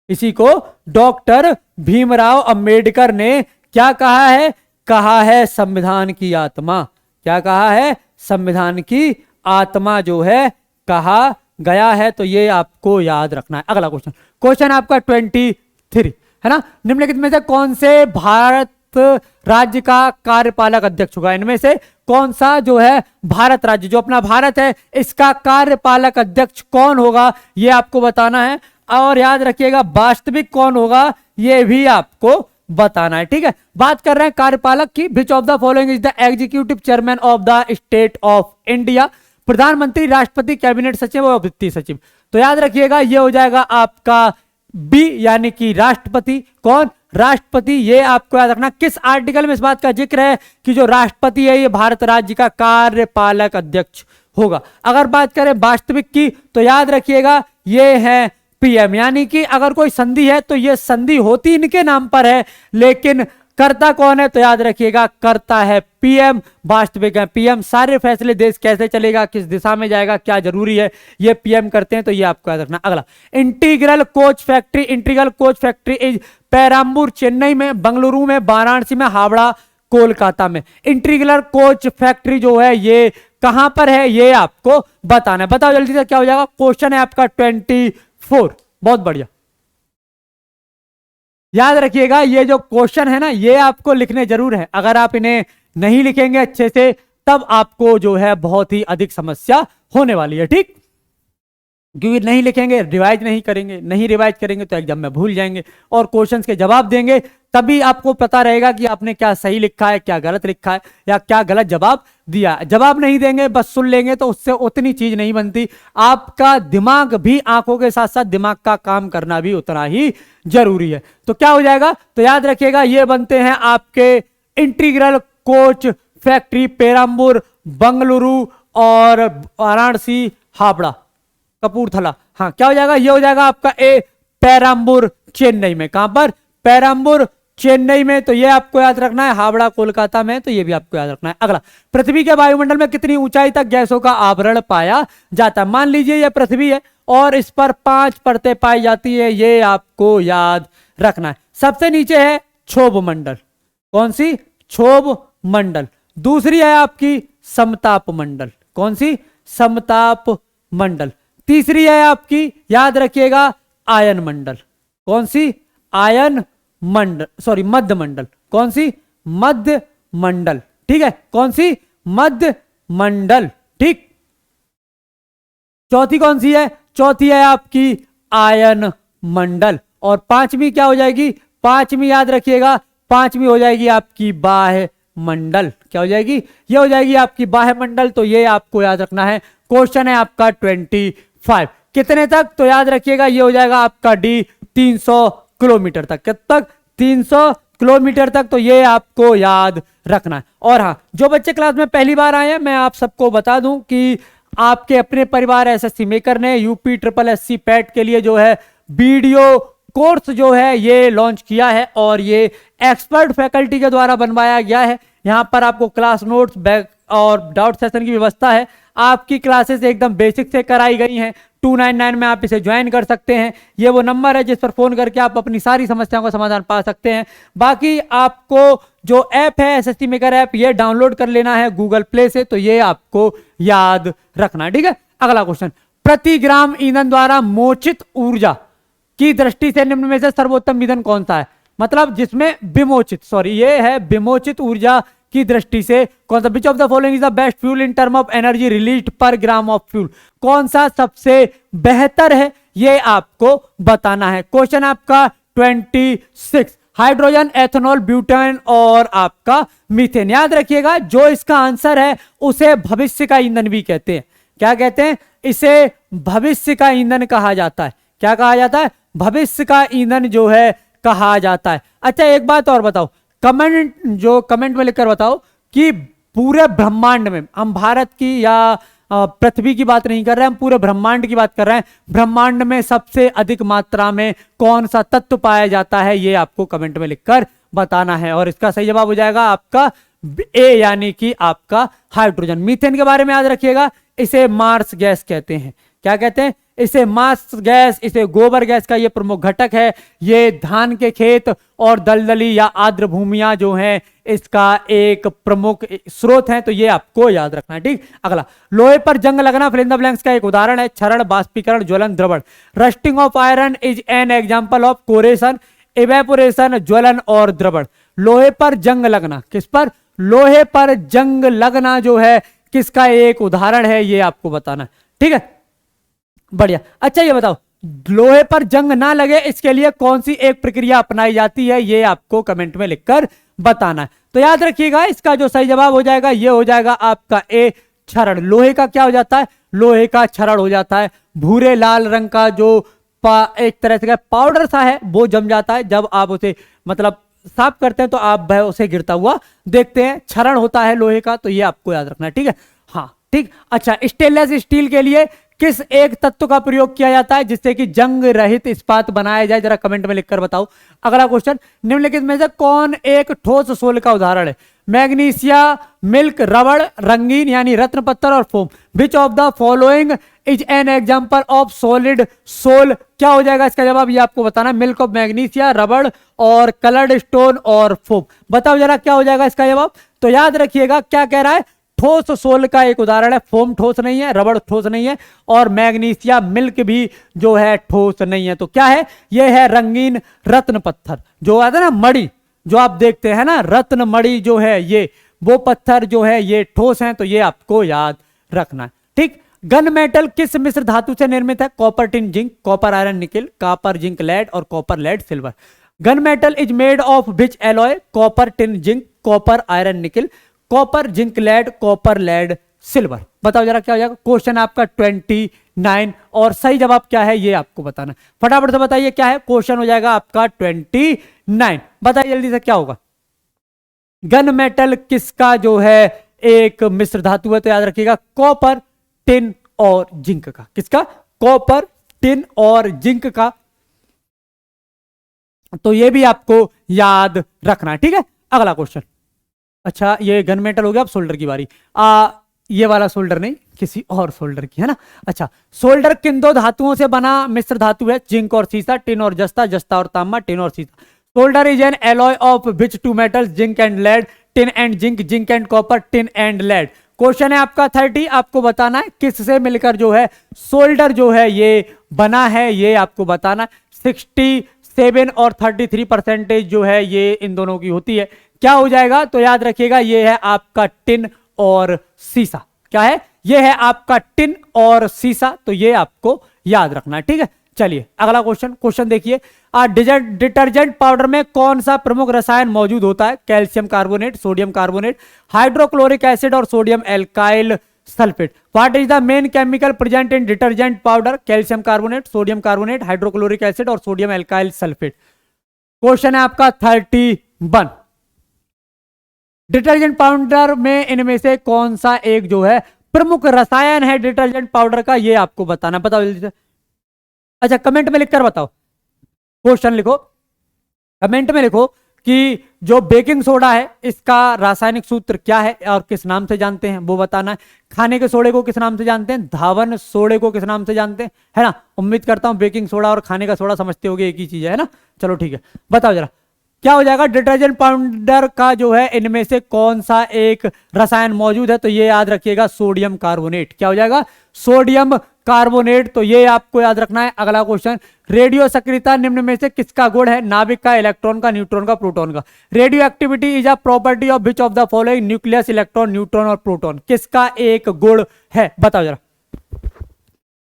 इसी को डॉक्टर भीमराव अंबेडकर ने क्या कहा है, कहा है संविधान की आत्मा, क्या कहा है, संविधान की आत्मा जो है कहा गया है, तो ये आपको याद रखना है। अगला क्वेश्चन, क्वेश्चन आपका 23 है ना, निम्नलिखित में से कौन से भारत राज्य का कार्यपालक अध्यक्ष होगा, इनमें से कौन सा जो है भारत राज्य जो अपना भारत है इसका कार्यपालक अध्यक्ष कौन होगा, ये आपको बताना है। और याद रखिएगा वास्तविक कौन होगा ये भी आपको बताना है, ठीक है। बात कर रहे हैं कार्यपालक की, विच of the following is the executive chairman of the state of India, प्रधानमंत्री, राष्ट्रपति, कैबिनेट सचिव और वित्तीय सचिव। तो याद रखिएगा ये हो जाएगा आपका बी यानी कि राष्ट्रपति। कौन, राष्ट्रपति, ये आपको याद रखना। किस आर्टिकल में इस बात का जिक्र है कि जो राष्ट्रपति है ये भारत राज्य का कार्यपालक अध्यक्ष होगा। अगर बात करें वास्तविक की तो याद रखिएगा ये है पीएम, यानी कि अगर कोई संधि है तो ये संधि होती इनके नाम पर है, लेकिन कर्ता कौन है, तो याद रखिएगा कर्ता है पीएम, वास्तविक है पीएम। सारे फैसले देश कैसे चलेगा, किस दिशा में जाएगा, क्या जरूरी है, ये पीएम करते हैं, तो ये आपको याद रखना। अगला, integral coach factory, integral coach factory is Perambur Chennai में, बंगलुरु में, वाराणसी में, हावड़ा कोलकाता में। इंटीग्रल कोच फैक्ट्री जो है ये कहां पर है ये आपको बताना है। बताओ जल्दी से क्या हो जाएगा, क्वेश्चन है आपका 24। बहुत बढ़िया, याद रखिएगा ये जो क्वेश्चन है ना, ये आपको लिखने जरूर है। अगर आप इन्हें नहीं लिखेंगे अच्छे से तब आपको जो है बहुत ही अधिक समस्या होने वाली है, ठीक। क्योंकि नहीं लिखेंगे, रिवाइज नहीं करेंगे, नहीं रिवाइज करेंगे तो एग्जाम में भूल जाएंगे और क्वेश्चंस के जवाब देंगे तभी आपको पता रहेगा कि आपने क्या सही लिखा है, क्या गलत लिखा है या क्या गलत जवाब दिया है। जवाब नहीं देंगे, बस सुन लेंगे तो उससे उतनी चीज नहीं बनती। आपका दिमाग भी, आंखों के साथ साथ दिमाग का काम करना भी उतना ही जरूरी है। तो क्या हो जाएगा, तो याद रखिएगा ये बनते हैं आपके integral coach factory Perambur, Bengaluru और वाराणसी, हावड़ा, कपूरथला। हाँ, क्या हो जाएगा, ये हो जाएगा आपका ए पेराम्बूर चेन्नई में। कहां पर, पेराम्बूर चेन्नई में। तो ये आपको याद रखना है। हावड़ा कोलकाता में, तो ये भी आपको याद रखना है। अगला, पृथ्वी के वायुमंडल में कितनी ऊंचाई तक गैसों का आवरण पाया जाता है। मान लीजिए ये पृथ्वी है और इस पर 5 परतें पाई जाती है, ये आपको याद रखना है। सबसे नीचे है क्षोभ मंडल। कौन सी, क्षोभ मंडल। दूसरी है आपकी समताप मंडल। कौन सी, समताप मंडल। तीसरी है आपकी, याद रखिएगा, आयन मंडल। कौन सी, आयन मंडल, सॉरी मध्य मंडल। कौन सी, मध्य मंडल, ठीक है। कौन सी, मध्य मंडल, ठीक। चौथी कौन सी है, चौथी है आपकी आयन मंडल। और पांचवी क्या हो जाएगी, पांचवी याद रखिएगा, पांचवी हो जाएगी आपकी बाह्य मंडल। क्या हो जाएगी, ये हो जाएगी आपकी बाह्य मंडल। तो ये आपको याद रखना है। क्वेश्चन है आपका 25 कितने तक, तो याद रखिएगा ये हो जाएगा आपका डी 300 किलोमीटर तक। कित तक, 300 किलोमीटर तक। तो ये आपको याद रखना है। और हाँ, जो बच्चे क्लास में पहली बार आए हैं, मैं आप सबको बता दूं कि आपके अपने परिवार एसएससी मेकर ने यूपी ट्रिपल एससी पैट के लिए जो है वीडियो कोर्स जो है ये लॉन्च किया है और ये एक्सपर्ट फैकल्टी के द्वारा बनवाया गया है। यहां पर आपको क्लास नोट्स, बैक और डाउट सेशन की व्यवस्था है। आपकी क्लासेस एकदम बेसिक से कराई गई हैं। 299 में आप इसे ज्वाइन कर सकते हैं। ये वो नंबर है जिस पर फोन करके आप अपनी सारी समस्याओं का समाधान पा सकते हैं। बाकी आपको जो ऐप है एसएससी मेकर ऐप, ये डाउनलोड कर लेना है गूगल प्ले से। तो ये आपको याद रखना है, ठीक है। अगला क्वेश्चन, प्रति ग्राम ईंधन द्वारा मोचित ऊर्जा की दृष्टि से निम्न में से सर्वोत्तम ईंधन कौन सा है। मतलब जिसमें विमोचित, सॉरी ये है विमोचित ऊर्जा की दृष्टि से कौन सा, विच of the following is the best fuel in term of energy released पर ग्राम ऑफ फ्यूल। कौन सा सबसे बेहतर है, ये आपको बताना है। क्वेश्चन आपका 26, हाइड्रोजन, एथेनॉल, ब्यूटेन और आपका मीथेन। याद रखिएगा जो इसका आंसर है उसे भविष्य का ईंधन भी कहते हैं। क्या कहते हैं, इसे भविष्य का ईंधन कहा जाता है। क्या कहा जाता है, भविष्य का ईंधन जो है कहा जाता है। अच्छा एक बात और बताओ, कमेंट में लिखकर बताओ कि पूरे ब्रह्मांड में, हम भारत की या पृथ्वी की बात नहीं कर रहे हैं, हम पूरे ब्रह्मांड की बात कर रहे हैं। ब्रह्मांड में सबसे अधिक मात्रा में कौन सा तत्व पाया जाता है, ये आपको कमेंट में लिखकर बताना है। और इसका सही जवाब हो जाएगा आपका ए, यानी कि आपका हाइड्रोजन। मीथेन के बारे में याद रखिएगा, इसे मार्स गैस कहते हैं। क्या कहते हैं, इसे मार्स गैस, इसे गोबर गैस का ये प्रमुख घटक है। ये धान के खेत और दलदली या आर्द्र भूमियां जो हैं इसका एक प्रमुख स्रोत है। तो ये आपको याद रखना है, ठीक। अगला, लोहे पर जंग लगना फिल इन द ब्लैंक्स का एक उदाहरण है। क्षरण, बाष्पीकरण, ज्वलन, द्रवण। Rusting of iron is an example of corrosion, evaporation, ज्वलन और द्रवण। लोहे पर जंग लगना, किस पर, लोहे पर जंग लगना जो है किसका एक उदाहरण है, ये आपको बताना है, ठीक है। बढ़िया। अच्छा ये बताओ, लोहे पर जंग ना लगे इसके लिए कौन सी एक प्रक्रिया अपनाई जाती है, ये आपको कमेंट में लिखकर बताना है। तो याद रखिएगा इसका जो सही जवाब हो जाएगा ये हो जाएगा आपका ए, क्षरण। लोहे का क्या हो जाता है, लोहे का क्षरण हो जाता है। भूरे लाल रंग का जो एक तरह से पाउडर सा है वो जम जाता है। जब आप उसे मतलब साफ करते हैं तो आप उसे गिरता हुआ देखते हैं, क्षरण होता है लोहे का। तो ये आपको याद रखना है, ठीक है। हाँ ठीक। अच्छा, स्टेनलेस स्टील के लिए किस एक तत्व का प्रयोग किया जाता है जिससे कि जंग रहित इस्पात बनाया जाए, जरा कमेंट में लिखकर बताओ। अगला क्वेश्चन, निम्नलिखित में से कौन एक ठोस सोल का उदाहरण है। मैग्नीशिया, मिल्क, रबड़, रंगीन यानी रत्न पत्थर और foam. Which of the following is an example of solid sol. क्या हो जाएगा इसका जवाब, ये आपको बताना है। मिल्क ऑफ मैग्नीशिया, रबड़ और कलर्ड स्टोन और फोम। बताओ जरा क्या हो जाएगा इसका जवाब। तो याद रखिएगा क्या कह रहा है, ठोस सोल का एक उदाहरण है। फोम ठोस नहीं है, रबड़ ठोस नहीं है, और मैग्नीशिया मिल्क भी जो है ठोस नहीं है। तो क्या है? ये है रंगीन रत्न पत्थर, जो आता है ना मणि, जो आप देखते हैं ना, रत्न मणि जो है ये, वो पत्थर जो है ये ठोस है। तो ये आपको याद रखना है, ठीक। गन मेटल किस मिश्र धातु से निर्मित है? Copper tin zinc, copper iron nickel, copper zinc lead और copper lead silver. Gun metal is made of which alloy? Copper tin zinc, copper iron nickel, copper zinc lead, copper lead silver. बताओ जरा क्या हो जाएगा? Question आपका 29 और सही जवाब क्या है ये आपको बताना। फटाफट से बताइए क्या है क्वेश्चन। हो जाएगा आपका 29। बताइए जल्दी से क्या होगा। गन मेटल किसका जो है एक मिश्र धातु है? तो याद रखिएगा कॉपर, टिन और जिंक का। किसका? कॉपर, टिन और जिंक का। तो ये भी आपको याद रखना है, ठीक है। अगला क्वेश्चन। अच्छा, ये गन मेटल हो गया, अब सोल्डर की बारी। ये वाला सोल्डर नहीं, किसी और सोल्डर की, है ना। अच्छा, सोल्डर किन दो धातुओं से बना मिश्र धातु है? जिंक और सीसा, टिन और जस्ता, जस्ता और तांबा, टिन और सीसा। Solder is an alloy of which two metals? Zinc and lead, tin and zinc, zinc and copper, tin and lead. Question है आपका 30। आपको बताना है किससे मिलकर जो है सोल्डर जो है ये बना है, ये आपको बताना। 67 और 33% जो है ये इन दोनों की होती है। क्या हो जाएगा? तो याद रखिएगा ये है आपका टिन और सीसा। क्या है? ये है आपका टिन और सीसा। तो ये आपको याद रखना है, ठीक है। चलिए अगला क्वेश्चन। क्वेश्चन देखिए, डिटर्जेंट पाउडर में कौन सा प्रमुख रसायन मौजूद होता है? Calcium carbonate, sodium carbonate, hydrochloric acid और sodium alkyl sulphate. What is the main chemical present in detergent powder? Calcium carbonate, sodium carbonate, hydrochloric acid और सोडियम एल्काइल सल्फेट। क्वेश्चन है आपका 31। डिटर्जेंट पाउडर में इनमें से कौन सा एक जो है प्रमुख रसायन है डिटर्जेंट पाउडर का? ये आपको बताना। बताओ जल्दी से। अच्छा, कमेंट में लिखकर बताओ। क्वेश्चन लिखो, कमेंट में लिखो कि जो बेकिंग सोडा है इसका रासायनिक सूत्र क्या है और किस नाम से जानते हैं, वो बताना है। खाने के सोडे को किस नाम से जानते हैं? धावन सोडे को किस नाम से जानते हैं, है ना। उम्मीद करता हूं बेकिंग सोडा और खाने का सोडा समझते होगे, एक ही चीज है ना। चलो ठीक है, बताओ जरा क्या हो जाएगा। डिटर्जेंट पाउडर का जो है इनमें से कौन सा एक रसायन मौजूद है? तो ये याद रखिएगा सोडियम कार्बोनेट। क्या हो जाएगा? Sodium carbonate. तो ये आपको याद रखना है। अगला क्वेश्चन, रेडियो सक्रियता निम्न में से किसका गुण है? नाभिक का, इलेक्ट्रॉन का, न्यूट्रॉन का, प्रोटॉन का। Radio activity is a property of which of the following? Nucleus, electron, neutron और प्रोटॉन। किसका एक गुण है? बताओ जरा।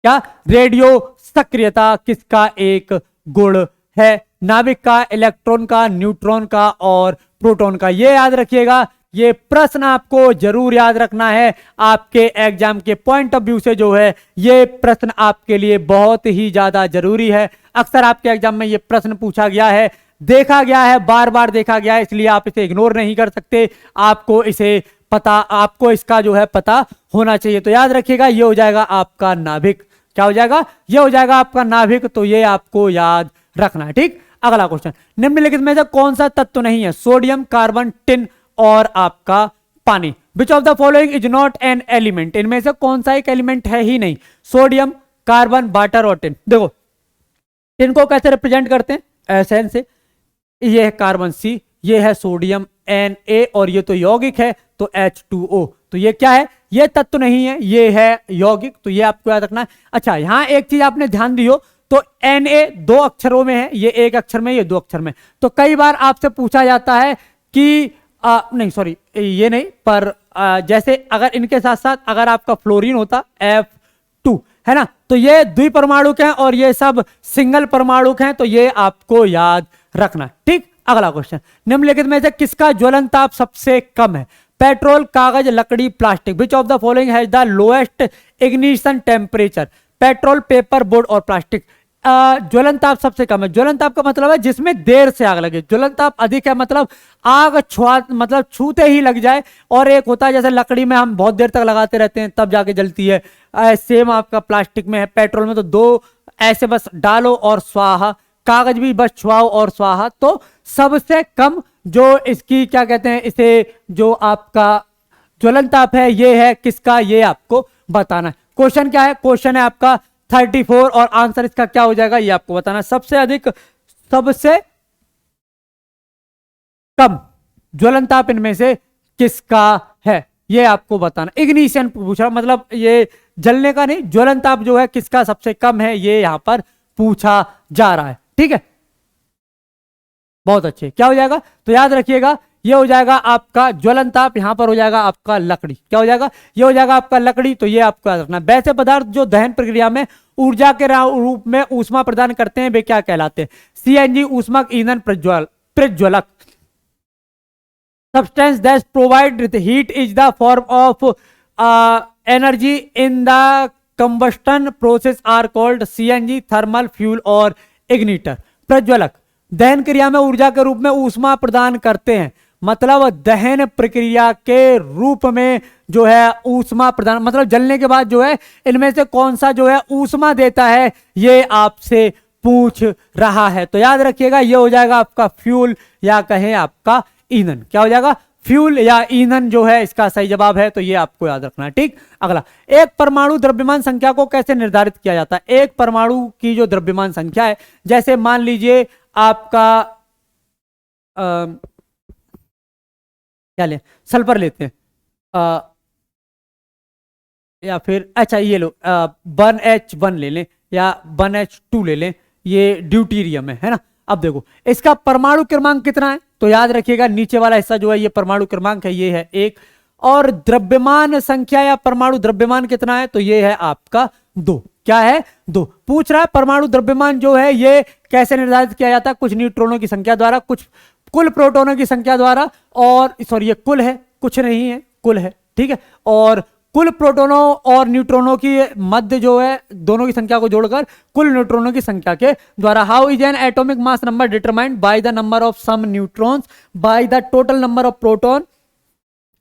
क्या? रेडियो सक्रियता किसका एक गुण है? नाभिक का, इलेक्ट्रॉन का, न्यूट्रॉन का और प्रोटॉन का। ये याद रखिएगा। ये प्रश्न आपको जरूर याद रखना है। आपके एग्जाम के पॉइंट ऑफ व्यू से जो है ये प्रश्न आपके लिए बहुत ही ज्यादा जरूरी है। अक्सर आपके एग्जाम में ये प्रश्न पूछा गया है, देखा गया है, बार बार देखा गया है, इसलिए आप इसे इग्नोर नहीं कर सकते। आपको इसे पता, आपको इसका जो है पता होना चाहिए। तो याद रखिएगा ये हो जाएगा आपका नाभिक। क्या हो जाएगा? ये हो जाएगा आपका नाभिक। तो ये आपको याद रखना है, ठीक। अगला क्वेश्चन, निम्नलिखित में से कौन सा तत्व नहीं है? सोडियम, कार्बन, टिन और आपका पानी। विच of the following is not an element? इनमें से कौन सा एक एलिमेंट है ही नहीं? सोडियम, कार्बन, वाटर और टिन। देखो टिन को कैसे रिप्रेजेंट करते हैं? एसएन से। ये है कार्बन सी, ये है सोडियम Na और ये तो यौगिक है तो H2O। तो ये क्या है? ये तत्व नहीं है, ये है यौगिक। तो ये आपको याद रखना है। अच्छा, यहां एक चीज आपने ध्यान दी हो तो Na 2 अक्षरों में है, ये 1 अक्षर में, ये 2 अक्षर में। तो कई बार आपसे पूछा जाता है कि नहीं सॉरी ये नहीं, पर जैसे अगर इनके साथ साथ अगर आपका फ्लोरीन होता F2, है ना, तो ये द्विपरमाणुक हैं और ये सब सिंगल परमाणुक हैं। तो ये आपको याद रखना, ठीक। अगला क्वेश्चन, निम्नलिखित में से किसका ज्वलनताप सबसे कम है? पेट्रोल, कागज, लकड़ी, plastic. Which of the following has the lowest ignition temperature? Petrol, paper, board और प्लास्टिक। ज्वलनताप सबसे कम है। ज्वलनताप का मतलब है जिसमें देर से आग लगे। ज्वलनताप अधिक है मतलब आग मतलब छूते ही लग जाए। और एक होता है जैसे लकड़ी में हम बहुत देर तक लगाते रहते हैं तब जाके जलती है, सेम आपका प्लास्टिक में है। पेट्रोल में तो 2 ऐसे बस डालो और स्वाहा, कागज भी बस छुआओ और स्वाहा। तो सबसे कम जो इसकी क्या कहते हैं, इसे जो आपका ज्वलनताप है ये है किसका, ये आपको बताना है। क्वेश्चन क्या है? क्वेश्चन है आपका 34 और आंसर इसका क्या हो जाएगा ये आपको बताना है। सबसे अधिक, सबसे कम ज्वलनताप इनमें से किसका है? ये आपको बताना। इग्निशन पूछा, मतलब ये जलने का नहीं, ज्वलन ताप जो है किसका सबसे कम है, ये यहां पर पूछा जा रहा है। ठीक है, बहुत अच्छे। क्या हो जाएगा, तो याद रखिएगा ये हो जाएगा आपका ज्वलन ताप, यहां पर हो जाएगा आपका लकड़ी। क्या हो जाएगा, ये हो जाएगा आपका लकड़ी, तो ये आपको याद रखना। वैसे पदार्थ जो दहन प्रक्रिया में ऊर्जा के रूप में ऊष्मा प्रदान करते हैं वे क्या कहलाते हैं? सीएनजी ऊष्मक ईंधन प्रज्वलक। Substance that provide heat is the form of energy in the combustion process are called CNG, thermal fuel और igniter। प्रज्वलक दहन क्रिया में ऊर्जा के रूप में ऊष्मा प्रदान करते हैं, मतलब दहन प्रक्रिया के रूप में जो है ऊष्मा प्रदान, मतलब जलने के बाद जो है इनमें से कौन सा जो है ऊष्मा देता है, ये आपसे पूछ रहा है। तो याद रखिएगा ये हो जाएगा आपका फ्यूल या कहें आपका ईंधन। क्या हो जाएगा, फ्यूल या ईंधन जो है इसका सही जवाब है, तो ये आपको याद रखना है। ठीक, अगला, एक परमाणु द्रव्यमान संख्या को कैसे निर्धारित किया जाता है? एक परमाणु की जो द्रव्यमान संख्या है, जैसे मान लीजिए आपका क्या ले, सल्फर लेते हैं, या फिर अच्छा ये लो 1H1 ले लें या 1H2 ले लें, ये ड्यूटीरियम है ना। अब देखो इसका परमाणु क्रमांक कितना है, तो याद रखिएगा नीचे वाला हिस्सा जो है ये परमाणु क्रमांक है, ये है 1, और द्रव्यमान संख्या या परमाणु द्रव्यमान कितना है, तो ये है आपका 2। क्या है, 2। पूछ रहा है परमाणु द्रव्यमान जो है ये कैसे निर्धारित किया जाता है? कुछ न्यूट्रॉनों की संख्या द्वारा, कुछ कुल प्रोटॉनों की संख्या द्वारा, और सॉरी ये कुल है, कुछ नहीं है, कुल है। ठीक है, और कुल प्रोटॉनों और न्यूट्रॉनों की मध्य जो है दोनों की संख्या को जोड़कर कुल न्यूट्रॉनों की संख्या के द्वारा। How is an atomic mass number determined? By the number of some neutrons by the total number of proton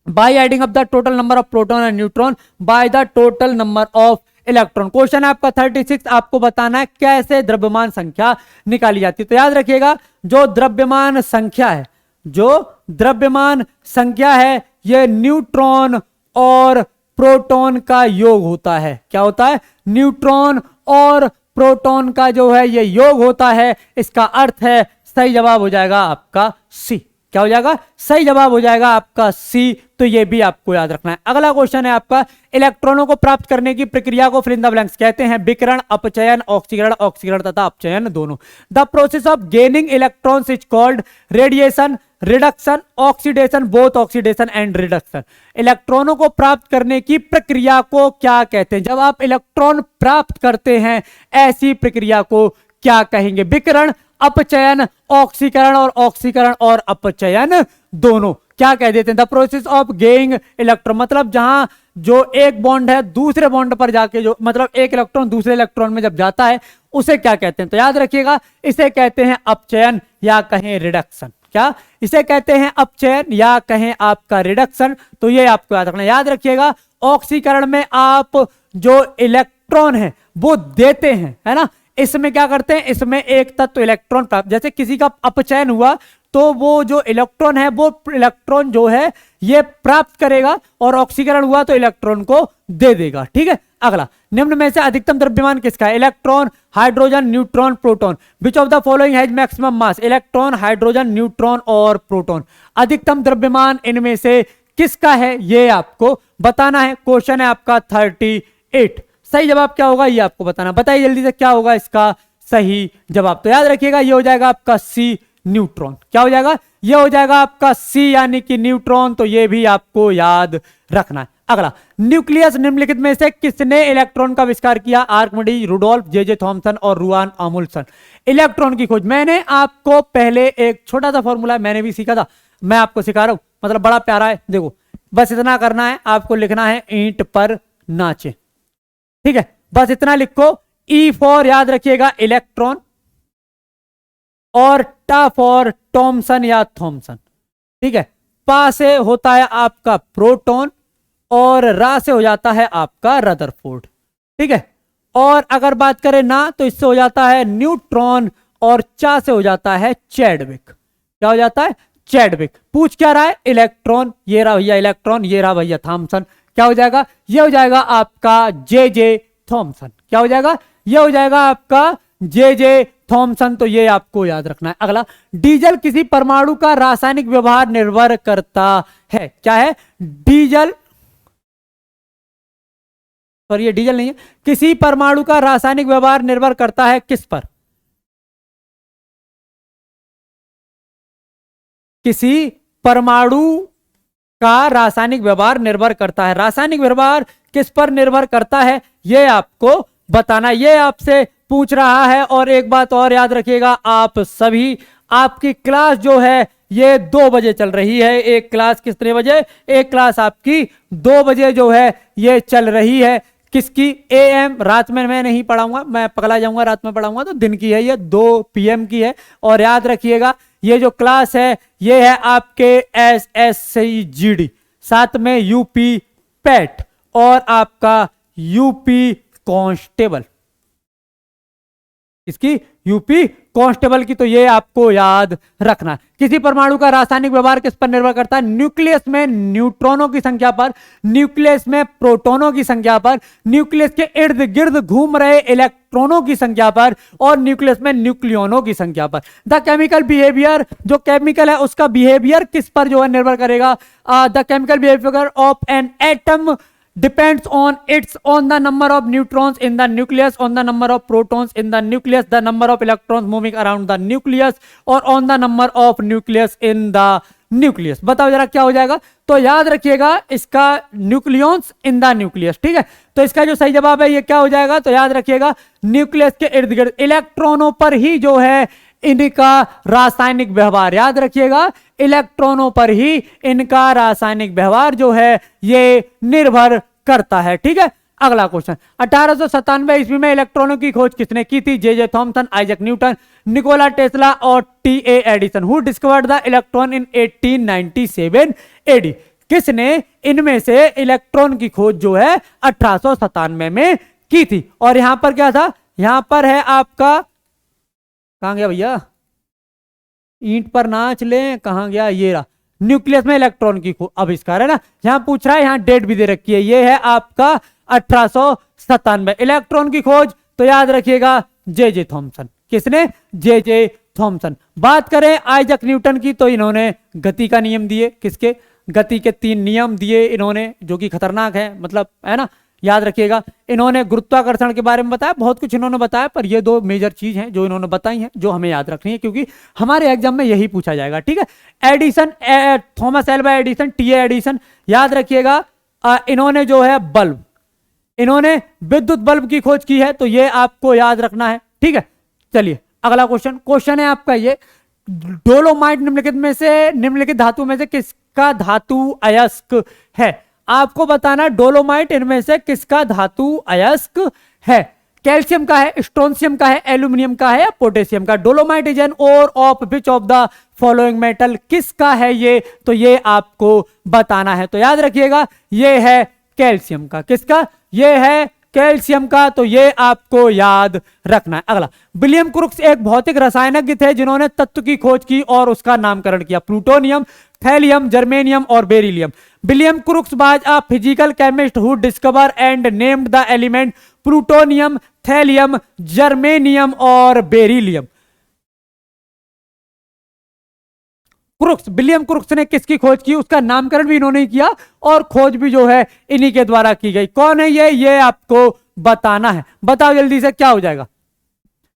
by adding up the total number of proton and neutron by the total number of electron. Question है आपका 36, आपको बताना है कैसे द्रव्यमान संख्या निकाली जाती है। तो याद रखिएगा जो द्रव्यमान संख्या है, जो द्रव्यमान संख्या है ये न्यूट्रॉन और प्रोटॉन का योग होता है। क्या होता है? न्यूट्रॉन और प्रोटॉन का जो है ये योग होता है। इसका अर्थ है सही जवाब हो जाएगा आपका सी। क्या हो जाएगा? सही जवाब हो जाएगा आपका सी। तो ये भी आपको याद रखना है। अगला क्वेश्चन है आपका, इलेक्ट्रॉनों को प्राप्त करने की प्रक्रिया को फिल इन द ब्लैंक्स कहते हैं विकिरण, अपचयन, ऑक्सीकरण तथा अपचयन दोनों। The process of gaining electrons is called radiation, reduction, oxidation, both oxidation and reduction. इलेक्ट्रॉनों को प्राप्त करने की प्रक्रिया को क्या कहते हैं? जब आप इलेक्ट्रॉन प्राप्त करते हैं ऐसी प्रक्रिया को क्या कहेंगे? विकिरण, अपचयन, ऑक्सीकरण और अपचयन दोनों। क्या कह देते हैं? द प्रोसेस ऑफ गेइंग इलेक्ट्रॉन, मतलब जहां जो एक बॉन्ड है दूसरे बॉन्ड पर जाके जो मतलब एक इलेक्ट्रॉन दूसरे इलेक्ट्रॉन में जब जाता है उसे क्या कहते हैं? तो याद रखिएगा इसे कहते हैं अपचयन या कहें रिडक्शन। क्या इसे कहते हैं? अपचयन या कहें आपका रिडक्शन। तो ये आपको याद रखना। याद रखिएगा ऑक्सीकरण में आप जो इलेक्ट्रॉन है वो देते हैं, है ना। इसमें क्या करते हैं? इसमें एक तत्व इलेक्ट्रॉन प्राप्त, जैसे किसी का अपचयन हुआ तो वो जो इलेक्ट्रॉन है वो इलेक्ट्रॉन जो है ये प्राप्त करेगा, और ऑक्सीकरण हुआ तो इलेक्ट्रॉन को दे देगा। ठीक है, अगला, निम्न में से अधिकतम द्रव्यमान किसका है? Electron, hydrogen, neutron, proton. Which of the following has maximum mass? Electron, hydrogen, neutron और प्रोटॉन। अधिकतम द्रव्यमान इनमें से किसका है ये आपको बताना है। क्वेश्चन है आपका 38। सही जवाब क्या होगा ये आपको बताना। बताइए जल्दी से क्या होगा इसका सही जवाब। तो याद रखिएगा ये हो जाएगा आपका सी, न्यूट्रॉन। क्या हो जाएगा? ये हो जाएगा आपका सी यानी कि न्यूट्रॉन। तो ये भी आपको याद रखना है। अगला, न्यूक्लियस निम्नलिखित में से किसने इलेक्ट्रॉन का आविष्कार किया? आर्किमिडीज, रुडोल्फ, जे थॉमसन और रुआन अमुल्सन। इलेक्ट्रॉन की खोज, मैंने आपको पहले एक छोटा सा फॉर्मूला मैंने भी सीखा था, मैं आपको सिखा रहा हूं, मतलब बड़ा प्यारा है। देखो बस इतना करना है, आपको लिखना है ईंट पर नाचे। ठीक है, बस इतना लिखो। ई फॉर याद रखिएगा इलेक्ट्रॉन, और टा फॉर टॉमसन या थॉमसन। ठीक है, पा से होता है आपका प्रोटॉन, और रा से हो जाता है आपका रदरफोर्ड। ठीक है, और अगर बात करें ना तो इससे हो जाता है न्यूट्रॉन, और चा से हो जाता है चैडविक। क्या हो जाता है? चैडविक। पूछ क्या रहा है? इलेक्ट्रॉन। ये रहा भैया इलेक्ट्रॉन, ये रहा भैया थॉमसन। क्या हो जाएगा? ये हो जाएगा आपका जे थॉमसन। क्या हो जाएगा? ये हो जाएगा आपका जे थॉमसन। तो ये आपको याद रखना है। अगला, डीजल किसी परमाणु का रासायनिक व्यवहार निर्भर करता है। क्या है? डीजल सॉरी ये डीजल नहीं है। किसी परमाणु का रासायनिक व्यवहार निर्भर करता है किस पर? किसी परमाणु का रासायनिक व्यवहार निर्भर करता है। रासायनिक व्यवहार किस पर निर्भर करता है ये आपको बताना, ये आपसे पूछ रहा है। और एक बात और याद रखिएगा आप सभी, आपकी क्लास जो है ये 2 बजे चल रही है। एक क्लास कितने बजे? एक क्लास आपकी 2 बजे जो है ये चल रही है। किसकी? AM। रात में मैं नहीं पढ़ाऊंगा, मैं पगला जाऊंगा रात में पढ़ाऊंगा, तो दिन की है ये, 2 PM की है। और याद रखिएगा ये जो क्लास है ये है आपके SSCGD, साथ में UP PET और आपका UP कांस्टेबल। इसकी यूपी कांस्टेबल की, तो ये आपको याद रखना। किसी परमाणु का रासायनिक व्यवहार किस पर निर्भर करता है? न्यूक्लियस में न्यूट्रॉनों की संख्या पर, न्यूक्लियस में प्रोटॉनों की संख्या पर, न्यूक्लियस के इर्द गिर्द घूम रहे इलेक्ट्रॉनों की संख्या पर, और न्यूक्लियस में न्यूक्लियोनों की संख्या पर। द केमिकल बिहेवियर, जो केमिकल है उसका बिहेवियर किस पर जो है निर्भर करेगा? The chemical behaviour of an atom depends on the number of neutrons in the nucleus, on the number of protons in the nucleus, the number of electrons moving around the nucleus, or on the number of nucleus in the nucleus। बताओ जरा क्या हो जाएगा? तो याद रखिएगा इसका nucleons in the nucleus, ठीक है। तो इसका जो सही जवाब है ये क्या हो जाएगा? तो याद रखिएगा न्यूक्लियस के इर्द गिर्द इलेक्ट्रॉनों पर ही जो है इनका रासायनिक व्यवहार, याद रखिएगा इलेक्ट्रॉनों पर ही इनका रासायनिक व्यवहार जो है ये निर्भर करता है, ठीक है। अगला क्वेश्चन, 1897 ईस्वी में इलेक्ट्रॉनों की खोज किसने की थी? J Thomson, Isaac Newton, Nikola Tesla और TA Edison. Who discovered the electron in 1897 AD? किसने इनमें से इलेक्ट्रॉन की खोज जो है 1897 में की थी? और यहां पर क्या था? यहां पर है आपका, कहां गया भैया, ईंट पर नाच ले, कहां गया, ये रहा, न्यूक्लियस में इलेक्ट्रॉन की आविष्कार है ना। यहां पूछ रहा है, यहां डेट भी दे रखी है, ये है आपका 1897 इलेक्ट्रॉन की खोज। तो याद रखिएगा जे थॉमसन। किसने? J Thomson. बात करें आइजैक न्यूटन की, तो इन्होंने गति का नियम दिए। किसके? गति के 3 नियम दिए इन्होंने, जो कि खतरनाक है, मतलब है ना, याद रखिएगा। इन्होंने गुरुत्वाकर्षण के बारे में बताया, बहुत कुछ इन्होंने बताया, पर ये 2 मेजर चीज हैं जो इन्होंने बताई हैं, जो हमें याद रखनी है, क्योंकि हमारे एग्जाम में यही पूछा जाएगा, ठीक है। Edison, Thomas Alva Edison, TA Edison, याद रखिएगा। इन्होंने जो है बल्ब, इन्होंने विद्युत बल्ब की खोज की है, तो ये आपको याद रखना है, ठीक है। चलिए अगला क्वेश्चन है आपका ये, डोलोमाइट निम्नलिखित धातु में से किसका धातु अयस्क है? आपको बताना डोलोमाइट इनमें से किसका धातु अयस्क है? कैल्शियम का है, स्ट्रोंशियम का है, एल्यूमिनियम का है या पोटेशियम का? Dolomite is an ore of which of the following metal? किसका है ये? तो ये आपको बताना है। तो याद रखिएगा ये है कैल्शियम का। किसका? ये है कैल्शियम का, तो ये आपको याद रखना है। अगला, विलियम क्रुक्स एक भौतिक रसायनज्ञ थे जिन्होंने तत्व की खोज की और उसका नामकरण किया। प्लूटोनियम, थैलियम, जर्मेनियम और beryllium. William crooks was a physical chemist who discover and named the element plutonium, thallium, germanium और बेरिलियम। क्रुक्स, विलियम क्रुक्स ने किसकी खोज की? उसका नामकरण भी इन्होंने किया और खोज भी जो है इन्हीं के द्वारा की गई। कौन है ये आपको बताना है। बताओ जल्दी से क्या हो जाएगा?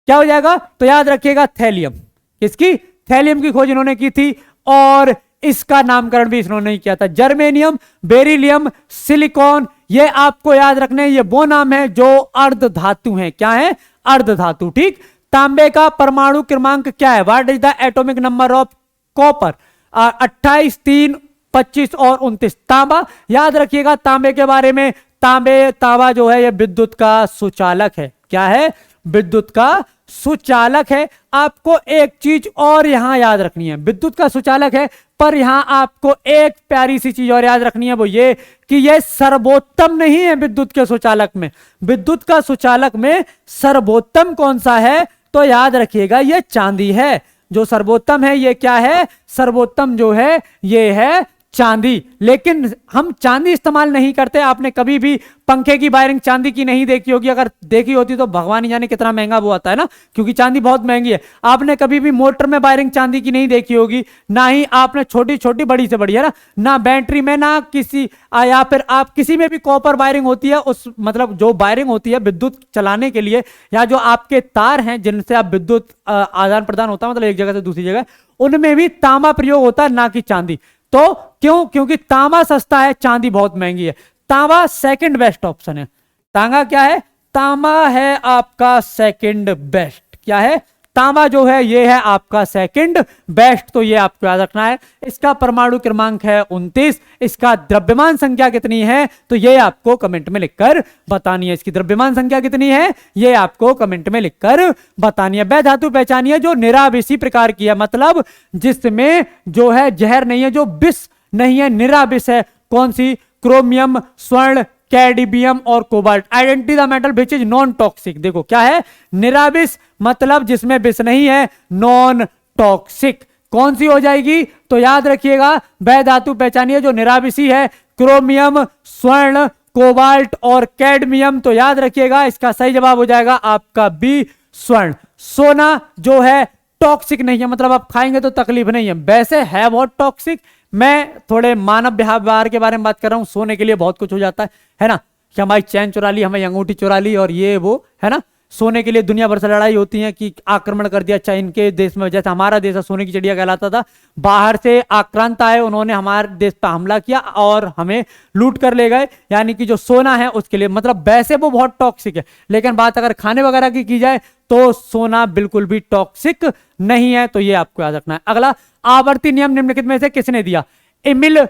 क्या हो जाएगा? तो याद रखिएगा थैलियम। किसकी? थैलियम की खोज इन्होंने की थी और इसका नामकरण भी इन्होंने किया था। जर्मेनियम, बेरिलियम, सिलिकॉन, ये आपको याद रखने, ये वो नाम है जो अर्ध धातु हैं। क्या है? अर्ध धातु, ठीक। तांबे का परमाणु क्रमांक क्या है? What is the atomic number of copper? 28, 3, 25 और 29। तांबा, याद रखिएगा तांबे के बारे में, तांबा जो है ये विद्युत का सुचालक है। क्या है? विद्युत का सुचालक है। आपको एक चीज और यहां याद रखनी है, विद्युत का सुचालक है, पर यहां आपको एक प्यारी सी चीज और याद रखनी है, वो ये कि ये सर्वोत्तम नहीं है विद्युत के सुचालक में। विद्युत का सुचालक में सर्वोत्तम कौन सा है? तो याद रखिएगा ये चांदी है। जो सर्वोत्तम है ये क्या है? सर्वोत्तम जो है ये है चांदी। लेकिन हम चांदी इस्तेमाल नहीं करते। आपने कभी भी पंखे की वायरिंग चांदी की नहीं देखी होगी, अगर देखी होती तो भगवान ही जाने कितना महंगा वो आता है ना, क्योंकि चांदी बहुत महंगी है। आपने कभी भी मोटर में वायरिंग चांदी की नहीं देखी होगी, ना ही आपने छोटी छोटी बड़ी से बड़ी, है ना बैटरी में, ना किसी या फिर आप किसी में भी कॉपर वायरिंग होती है, उस मतलब जो वायरिंग होती है विद्युत चलाने के लिए, या जो आपके तार हैं जिनसे आप विद्युत आदान प्रदान होता है मतलब एक जगह से दूसरी जगह, उनमें भी तांबा प्रयोग होता है, ना कि चांदी। तो क्यों? क्योंकि तांबा सस्ता है, चांदी बहुत महंगी है। तांबा सेकंड बेस्ट ऑप्शन है। तांबा क्या है? तांबा है आपका सेकंड बेस्ट। क्या है? तांबा जो है ये है आपका सेकंड बेस्ट। तो ये आपको याद रखना है। इसका परमाणु क्रमांक है 29। इसका द्रव्यमान संख्या कितनी है तो ये आपको कमेंट में लिखकर बतानी है। इसकी द्रव्यमान संख्या कितनी है ये आपको कमेंट में लिखकर बतानी है। वह धातु पहचानिए जो निराविषी प्रकार की है, मतलब जिसमें जो है जहर नहीं है, जो विष नहीं है, निराविष है। कौन सी? क्रोमियम, स्वर्ण, कैडमियम और cobalt. Identity the metal which is non toxic. देखो क्या है? निराविष मतलब जिसमें विष नहीं है, नॉन टॉक्सिक। कौन सी हो जाएगी? तो याद रखिएगा वह धातु पहचानिए जो निराविषी है, क्रोमियम, स्वर्ण, कोबाल्ट और कैडमियम। तो याद रखिएगा इसका सही जवाब हो जाएगा आपका बी, स्वर्ण। सोना जो है टॉक्सिक नहीं है, मतलब आप खाएंगे तो तकलीफ नहीं है, वैसे है बहुत टॉक्सिक। मैं थोड़े मानव व्यवहार के बारे में बात कर रहा हूं। सोने के लिए बहुत कुछ हो जाता है ना, कि हमारी चैन चुरा ली, हमें अंगूठी चुरा ली और ये वो, है ना। सोने के लिए दुनिया भर से लड़ाई होती है कि आक्रमण कर दिया। अच्छा इनके देश में, जैसे हमारा देश सोने की चिड़िया कहलाता था, बाहर से आक्रांत आए, उन्होंने हमारे देश पर हमला किया और हमें लूट कर ले गए। यानी कि जो सोना है उसके लिए, मतलब वैसे वो बहुत टॉक्सिक है, लेकिन बात अगर खाने वगैरह की जाए तो सोना बिल्कुल भी टॉक्सिक नहीं है। तो ये आपको याद रखना है। अगला, आवर्ती नियम निम्नलिखित में से किसने दिया? Emil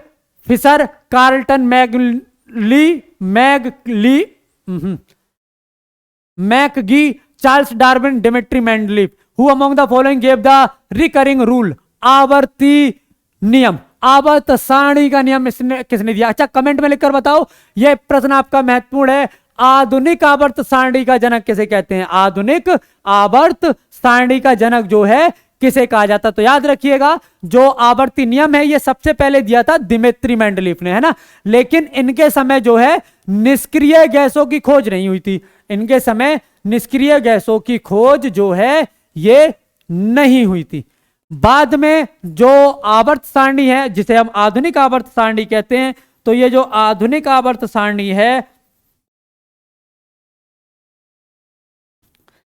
Fischer, Carlton McGee, Charles Darwin, Dmitri Mendeleev. Who among the following gave the recurring rule? आवर्ती नियम, आवर्त सारणी का नियम इसने किसने दिया? अच्छा कमेंट में लिखकर बताओ, यह प्रश्न आपका महत्वपूर्ण है। आधुनिक आवर्त सारणी का जनक किसे कहते हैं? आधुनिक आवर्त सारणी का जनक जो है किसे कहा जाता? तो याद रखिएगा जो आवर्ती नियम है ये सबसे पहले दिया था दिमित्री मेंडलीफ ने, है ना। लेकिन इनके समय जो है निष्क्रिय गैसों की खोज नहीं हुई थी। इनके समय निष्क्रिय गैसों की खोज जो है ये नहीं हुई थी। बाद में जो आवर्त सारणी है जिसे हम आधुनिक आवर्त सारणी कहते हैं, तो ये जो आधुनिक आवर्त सारणी है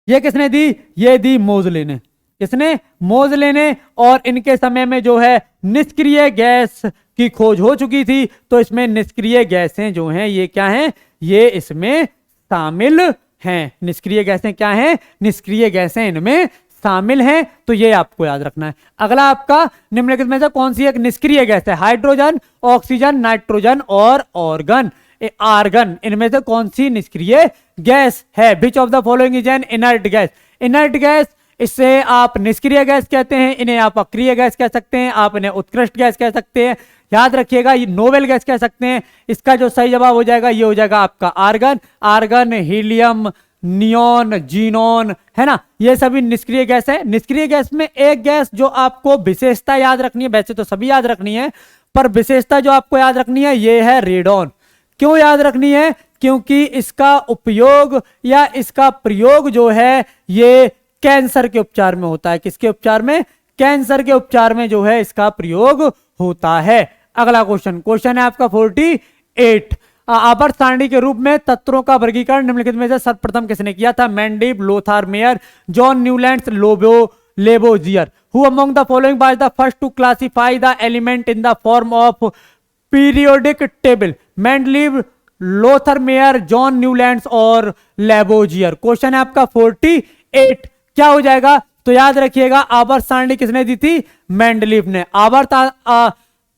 ये किसने दी? ये दी मोजले ने। किसने? मोजले ने। और इनके समय में जो है निष्क्रिय गैस की खोज हो चुकी थी, तो इसमें निष्क्रिय गैसें जो हैं ये क्या हैं? ये इसमें शामिल हैं। निष्क्रिय गैसें क्या हैं? निष्क्रिय गैसें इनमें शामिल हैं। तो ये आपको याद रखना है। अगला आपका, निम्नलिखित में से कौन सी एक निष्क्रिय गैस है? हाइड्रोजन, ऑक्सीजन, नाइट्रोजन और आर्गन। इनमें से कौन सी निष्क्रिय गैस है? Which of the following is an inert gas? Inert gas, इससे आप निष्क्रिय गैस कहते हैं, इन्हें आप अक्रिय गैस कह सकते हैं, आप इन्हें उत्कृष्ट गैस कह सकते हैं। याद रखिएगा ये नोबेल गैस कह सकते हैं। इसका जो सही जवाब हो जाएगा ये हो जाएगा आपका argon. Argon, helium, neon, xenon, है ना, ये सभी निष्क्रिय गैस है। निष्क्रिय गैस में एक गैस जो आपको विशेषता याद रखनी है, वैसे तो सभी याद रखनी है, पर विशेषता जो आपको याद रखनी है ये है रेडॉन। क्यों याद रखनी है? क्योंकि इसका उपयोग या इसका प्रयोग जो है ये कैंसर के उपचार में होता है। किसके उपचार में? कैंसर के उपचार में जो है इसका प्रयोग होता है। अगला क्वेश्चन है आपका 48। आवर्त सारणी के रूप में तत्वों का वर्गीकरण निम्नलिखित में से सर्वप्रथम किसने किया था? Mendeleev, Lothar Meyer, John Newlands, Lavoisier. Who among the following was the first to classify the element in the form of periodic table? Mendeleev, Lothar Meyer, John Newlands और लेबोजियर। क्वेश्चन है आपका 48। क्या हो जाएगा? तो याद रखिएगा आवर्त सारणी किसने दी थी? मेंडलीफ ने। आवर्त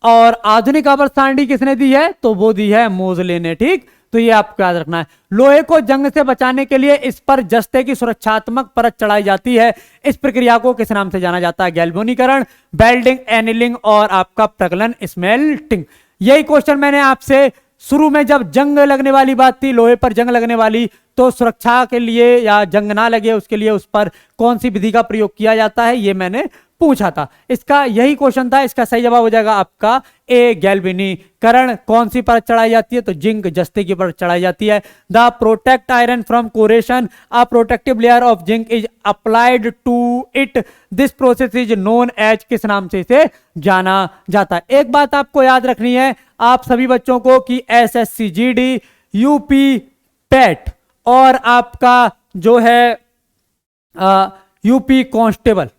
और आधुनिक आवर्त सारणी किसने दी है? तो वो दी है मोजले ने। ठीक, तो ये आपको याद रखना है। लोहे को जंग से बचाने के लिए इस पर जस्ते की सुरक्षात्मक परत चढ़ाई जाती है। इस प्रक्रिया को किस नाम से जाना जाता है? गैल्वेनीकरण, वेल्डिंग, एनिलिंग और आपका प्रगलन, स्मेल्टिंग। यही क्वेश्चन मैंने आपसे शुरू में जब जंग लगने वाली बात थी, लोहे पर जंग लगने वाली, तो सुरक्षा के लिए या जंग ना लगे उसके लिए उस पर कौन सी विधि का प्रयोग किया जाता है ये मैंने पूछा था। इसका यही क्वेश्चन था, इसका सही जवाब हो जाएगा आपका ए गैल्वेनीकरण। कौन सी परत चढ़ाई जाती है? तो जिंक जस्ते की परत चढ़ाई जाती है। The protect iron from corrosion, a protective layer of zinc is applied to it, this process is known as, किस नाम से इसे जाना जाता है? एक बात आपको याद रखनी है आप सभी बच्चों को कि एसएससी जीडी, यूपी पैट और आपका जो है यूपी कांस्टेबल,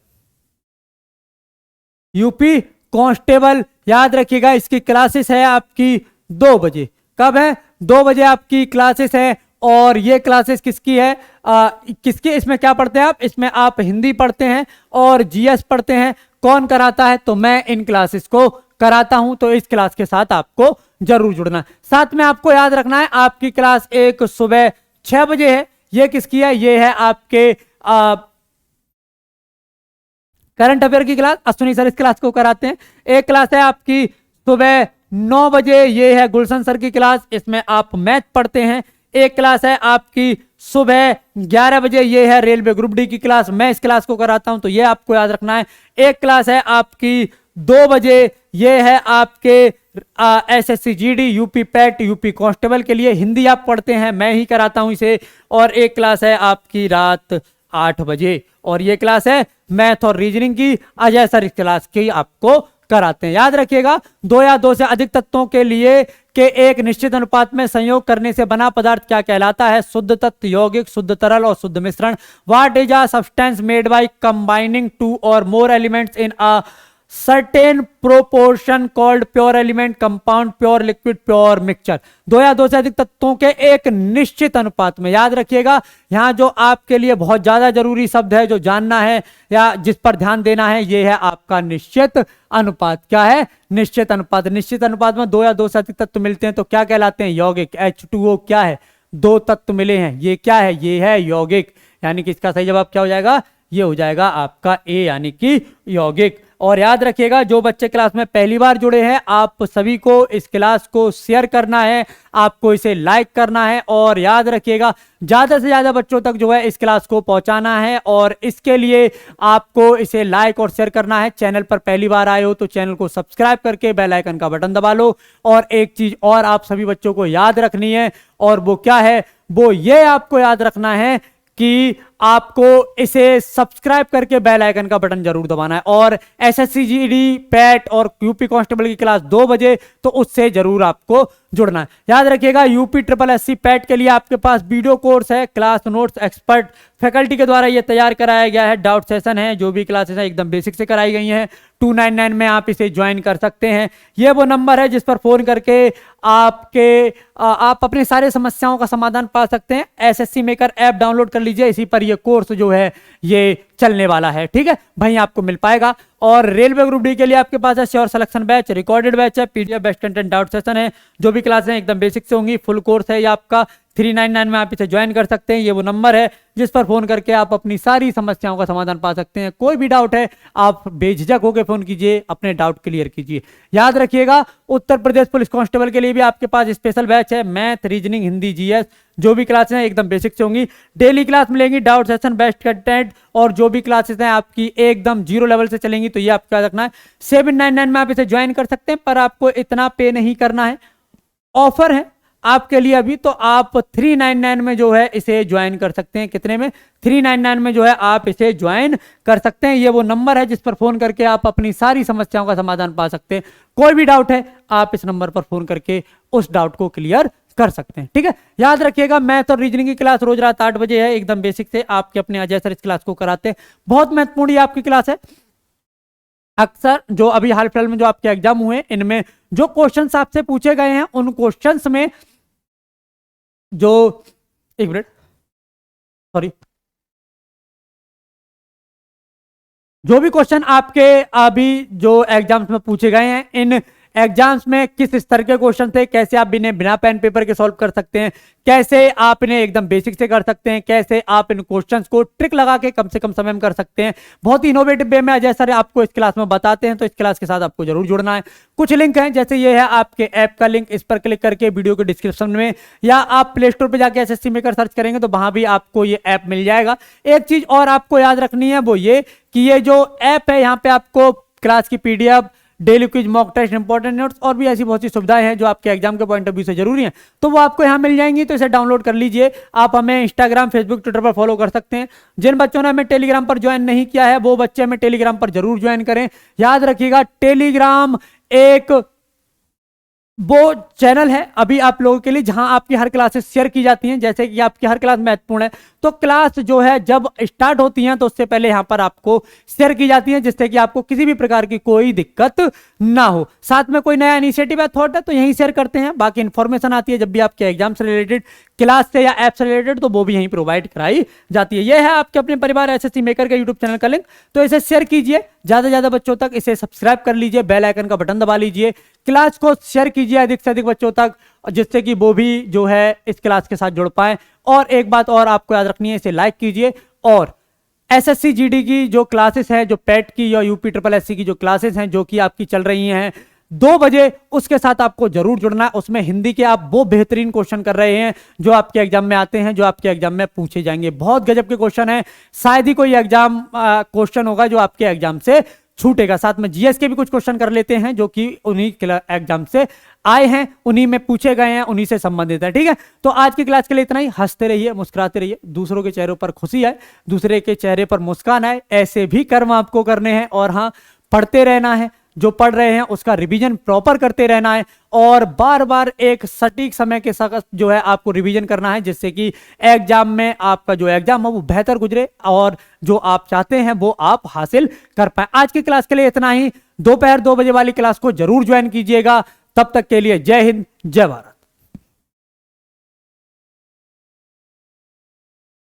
यूपी कांस्टेबल याद रखिएगा, इसकी क्लासेस है आपकी 2 बजे। कब है? 2 बजे आपकी क्लासेस है। और ये क्लासेस किसकी है? किसकी? इसमें क्या पढ़ते हैं आप? इसमें आप हिंदी पढ़ते हैं और जीएस पढ़ते हैं। कौन कराता है? तो मैं इन क्लासेस को कराता हूं। तो इस क्लास के साथ आपको जरूर जुड़ना है। साथ में आपको याद रखना है आपकी क्लास एक सुबह 6 बजे है। ये किसकी है? ये है आपके करंट अफेयर की क्लास। अश्विनी सर इस क्लास को कराते हैं। एक क्लास है आपकी सुबह 9 बजे, ये है गुलशन सर की क्लास, इसमें आप मैथ पढ़ते हैं। एक क्लास है आपकी सुबह 11 बजे, ये है रेलवे ग्रुप डी की क्लास, मैं इस क्लास को कराता हूं, तो ये आपको याद रखना है। एक क्लास है आपकी 2 बजे, ये है आपके SSC GD, UP PAT, UP constable के लिए, हिंदी आप पढ़ते हैं, मैं ही कराता हूं इसे। और एक क्लास है आपकी रात 8 बजे, और ये क्लास है मैथ और रीजनिंग की। अजय सर इस क्लास की आपको कराते हैं। याद रखिएगा 2 या 2 से अधिक तत्वों के लिए के एक निश्चित अनुपात में संयोग करने से बना पदार्थ क्या कहलाता है? शुद्ध तत्व, यौगिक, शुद्ध तरल और शुद्ध मिश्रण। What is a substance made by combining 2 और more elements in a certain proportion called pure element, compound, pure liquid, pure mixture. 2 या 2 से अधिक तत्वों के एक निश्चित अनुपात में। याद रखिएगा यहां जो आपके लिए बहुत ज्यादा जरूरी शब्द है जो जानना है या जिस पर ध्यान देना है, यह है आपका निश्चित अनुपात। क्या है? निश्चित अनुपात। निश्चित अनुपात में 2 या 2 से अधिक तत्व मिलते हैं तो क्या कहलाते हैं? यौगिक। H2O क्या है? 2 तत्व मिले हैं, ये क्या है? ये है यौगिक। यानी कि इसका सही जवाब क्या हो जाएगा? ये हो जाएगा आपका ए, यानी कि यौगिक। और याद रखिएगा जो बच्चे क्लास में पहली बार जुड़े हैं, आप सभी को इस क्लास को शेयर करना है, आपको इसे लाइक करना है, और याद रखिएगा ज्यादा से ज्यादा बच्चों तक जो है इस क्लास को पहुंचाना है। और इसके लिए आपको इसे लाइक और शेयर करना है। चैनल पर पहली बार आए हो तो चैनल को सब्सक्राइब करके बेल आइकन का बटन दबा लो। और एक चीज और आप सभी बच्चों को याद रखनी है, और वो क्या है? वो ये आपको याद रखना है कि आपको इसे सब्सक्राइब करके बेल आइकन का बटन जरूर दबाना है। और एसएससी जीडी, पैट और यूपी कांस्टेबल की क्लास 2 बजे, तो उससे जरूर आपको जुड़ना है। याद रखिएगा यूपी ट्रिपल एससी पैट के लिए आपके पास वीडियो कोर्स है, क्लास नोट्स एक्सपर्ट फैकल्टी के द्वारा ये तैयार कराया गया है। डाउट सेशन है, जो भी क्लासेस है एकदम बेसिक से कराई गई हैं। 299 में आप इसे ज्वाइन कर सकते हैं। ये वो नंबर है जिस पर फोन करके आप अपने सारे समस्याओं का समाधान पा सकते हैं। एसएससी मेकर ऐप डाउनलोड कर लीजिए, इसी पर ये कोर्स जो है ये चलने वाला है। ठीक है, वहीं आपको मिल पाएगा। और रेलवे ग्रुप डी के लिए आपके पास है sure selection batch, recorded batch है, PDF best content doubt session है। जो भी क्लासेस हैं एकदम बेसिक से होंगी। फुल कोर्स है ये आपका 399 में, आप इसे ज्वाइन कर सकते हैं। ये वो नंबर है जिस पर फोन करके आप अपनी सारी समस्याओं का समाधान पा सकते हैं। कोई भी डाउट है आप बेझिझक होकर फोन कीजिए, अपने डाउट क्लियर कीजिए। याद रखिएगा उत्तर प्रदेश पुलिस कांस्टेबल के लिए भी आपके पास स्पेशल बैच है, मैथ, रीजनिंग, हिंदी, जीएस। जो भी क्लासेस हैं एकदम बेसिक से होंगी। डेली क्लास मिलेंगी, डाउट सेशन, बेस्ट कंटेंट, और जो भी क्लासेस हैं आपकी एकदम 0 लेवल से चलेंगी। तो ये आपको याद रखना है। 799 में आप इसे ज्वाइन कर सकते हैं, पर आपको इतना पे नहीं करना है। ऑफर है आपके लिए अभी, तो आप 399 में जो है इसे ज्वाइन कर सकते हैं। कितने में? 399 में जो है आप इसे ज्वाइन कर सकते हैं। ये वो नंबर है जिस पर फोन करके आप अपनी सारी समस्याओं का समाधान पा सकते हैं। कोई भी डाउट है आप इस नंबर पर फोन करके उस डाउट को क्लियर कर सकते हैं। ठीक है, याद रखिएगा मैथ और रीजनिंग की क्लास रोज रात 8 बजे है, एकदम बेसिक से। आपके अपने अजय सर इस क्लास को कराते हैं। बहुत महत्वपूर्ण ये आपकी क्लास है। अक्सर जो अभी हाल फिलहाल में जो आपके एग्जाम हुए, इनमें जो क्वेश्चंस आपसे पूछे गए हैं, उन क्वेश्चंस में जो एक मिनट सॉरी जो भी क्वेश्चन आपके अभी जो एग्जाम्स में पूछे गए हैं, इन एग्जाम्स में किस स्तर के क्वेश्चन थे, कैसे आप इन्हें बिना पेन पेपर के सॉल्व कर सकते हैं, कैसे आप इन्हें एकदम बेसिक से कर सकते हैं, कैसे आप इन क्वेश्चंस को ट्रिक लगा के कम से कम समय में कर सकते हैं। बहुत ही इनोवेटिव वे में अजय सर आपको इस क्लास में बताते हैं, तो इस क्लास के साथ आपको जरूर जुड़ना है। कुछ लिंक हैं, जैसे ये है आपके ऐप का लिंक, इस पर क्लिक करके वीडियो के डिस्क्रिप्शन में या आप प्ले स्टोर पर जाके एसएससी मेकर सर्च करेंगे तो वहां भी आपको ये ऐप मिल जाएगा। एक चीज और आपको याद रखनी है वो ये कि ये जो ऐप है यहाँ पे आपको क्लास की PDF, daily quiz, mock test, important notes और भी ऐसी बहुत सी सुविधाएं हैं जो आपके एग्जाम के पॉइंट ऑफ व्यू से जरूरी हैं, तो वो आपको यहां मिल जाएंगी। तो इसे डाउनलोड कर लीजिए। आप हमें इंस्टाग्राम, फेसबुक, ट्विटर पर फॉलो कर सकते हैं। जिन बच्चों ने हमें टेलीग्राम पर ज्वाइन नहीं किया है वो बच्चे हमें टेलीग्राम पर जरूर ज्वाइन करें। याद रखिएगा, टेलीग्राम एक वो चैनल है अभी आप लोगों के लिए जहां आपकी हर क्लासेस शेयर की जाती हैं। जैसे कि आपकी हर क्लास महत्वपूर्ण है, तो क्लास जो है जब स्टार्ट होती है तो उससे पहले यहां पर आपको शेयर की जाती है, जिससे कि आपको किसी भी प्रकार की कोई दिक्कत ना हो। साथ में कोई नया इनिशिएटिव या थॉट है तो यहीं शेयर करते हैं। बाकी इंफॉर्मेशन आती है जब भी आपके एग्जाम से रिलेटेड, क्लास से या ऐप से रिलेटेड, तो वो भी यहीं प्रोवाइड कराई जाती है। यह है आपके अपने परिवार एसएससी मेकर के यूट्यूब चैनल का लिंक, तो इसे शेयर कीजिए ज्यादा से ज्यादा बच्चों तक, इसे सब्सक्राइब कर लीजिए, बेल आइकन का बटन दबा लीजिए, क्लास को शेयर कीजिए अधिक से अधिक बच्चों तक, जिससे कि वो भी जो है इस क्लास के साथ जुड़ पाए। और एक बात और आपको याद रखनी है, इसे लाइक कीजिए। और एसएससी जीडी की जो क्लासेस हैं, जो पेट की या यूपी ट्रिपल एससी की जो क्लासेस हैं जो कि आपकी चल रही हैं 2 बजे, उसके साथ आपको जरूर जुड़ना है। उसमें हिंदी के आप वो बेहतरीन क्वेश्चन कर रहे हैं जो आपके एग्जाम में आते हैं, जो आपके एग्जाम में पूछे जाएंगे। बहुत गजब के क्वेश्चन है, शायद ही कोई एग्जाम क्वेश्चन होगा जो आपके एग्जाम से छूटेगा। साथ में जीएस के भी कुछ क्वेश्चन कर लेते हैं जो कि उन्हीं एग्जाम से आए हैं, उन्हीं में पूछे गए हैं, उन्हीं से संबंधित है। ठीक है, तो आज की क्लास के लिए इतना ही। हंसते रहिए, मुस्कुराते रहिए, दूसरों के चेहरों पर खुशी आए, दूसरे के चेहरे पर मुस्कान आए, ऐसे भी कर्म आपको करने हैं। और हाँ, पढ़ते रहना है, जो पढ़ रहे हैं उसका रिवीजन प्रॉपर करते रहना है और बार बार एक सटीक समय के साथ जो है आपको रिवीजन करना है, जिससे कि एग्जाम में आपका जो एग्जाम है वो बेहतर गुजरे और जो आप चाहते हैं वो आप हासिल कर पाए। आज की क्लास के लिए इतना ही। दोपहर 2 बजे वाली क्लास को जरूर ज्वाइन कीजिएगा। तब तक के लिए जय हिंद, जय भारत।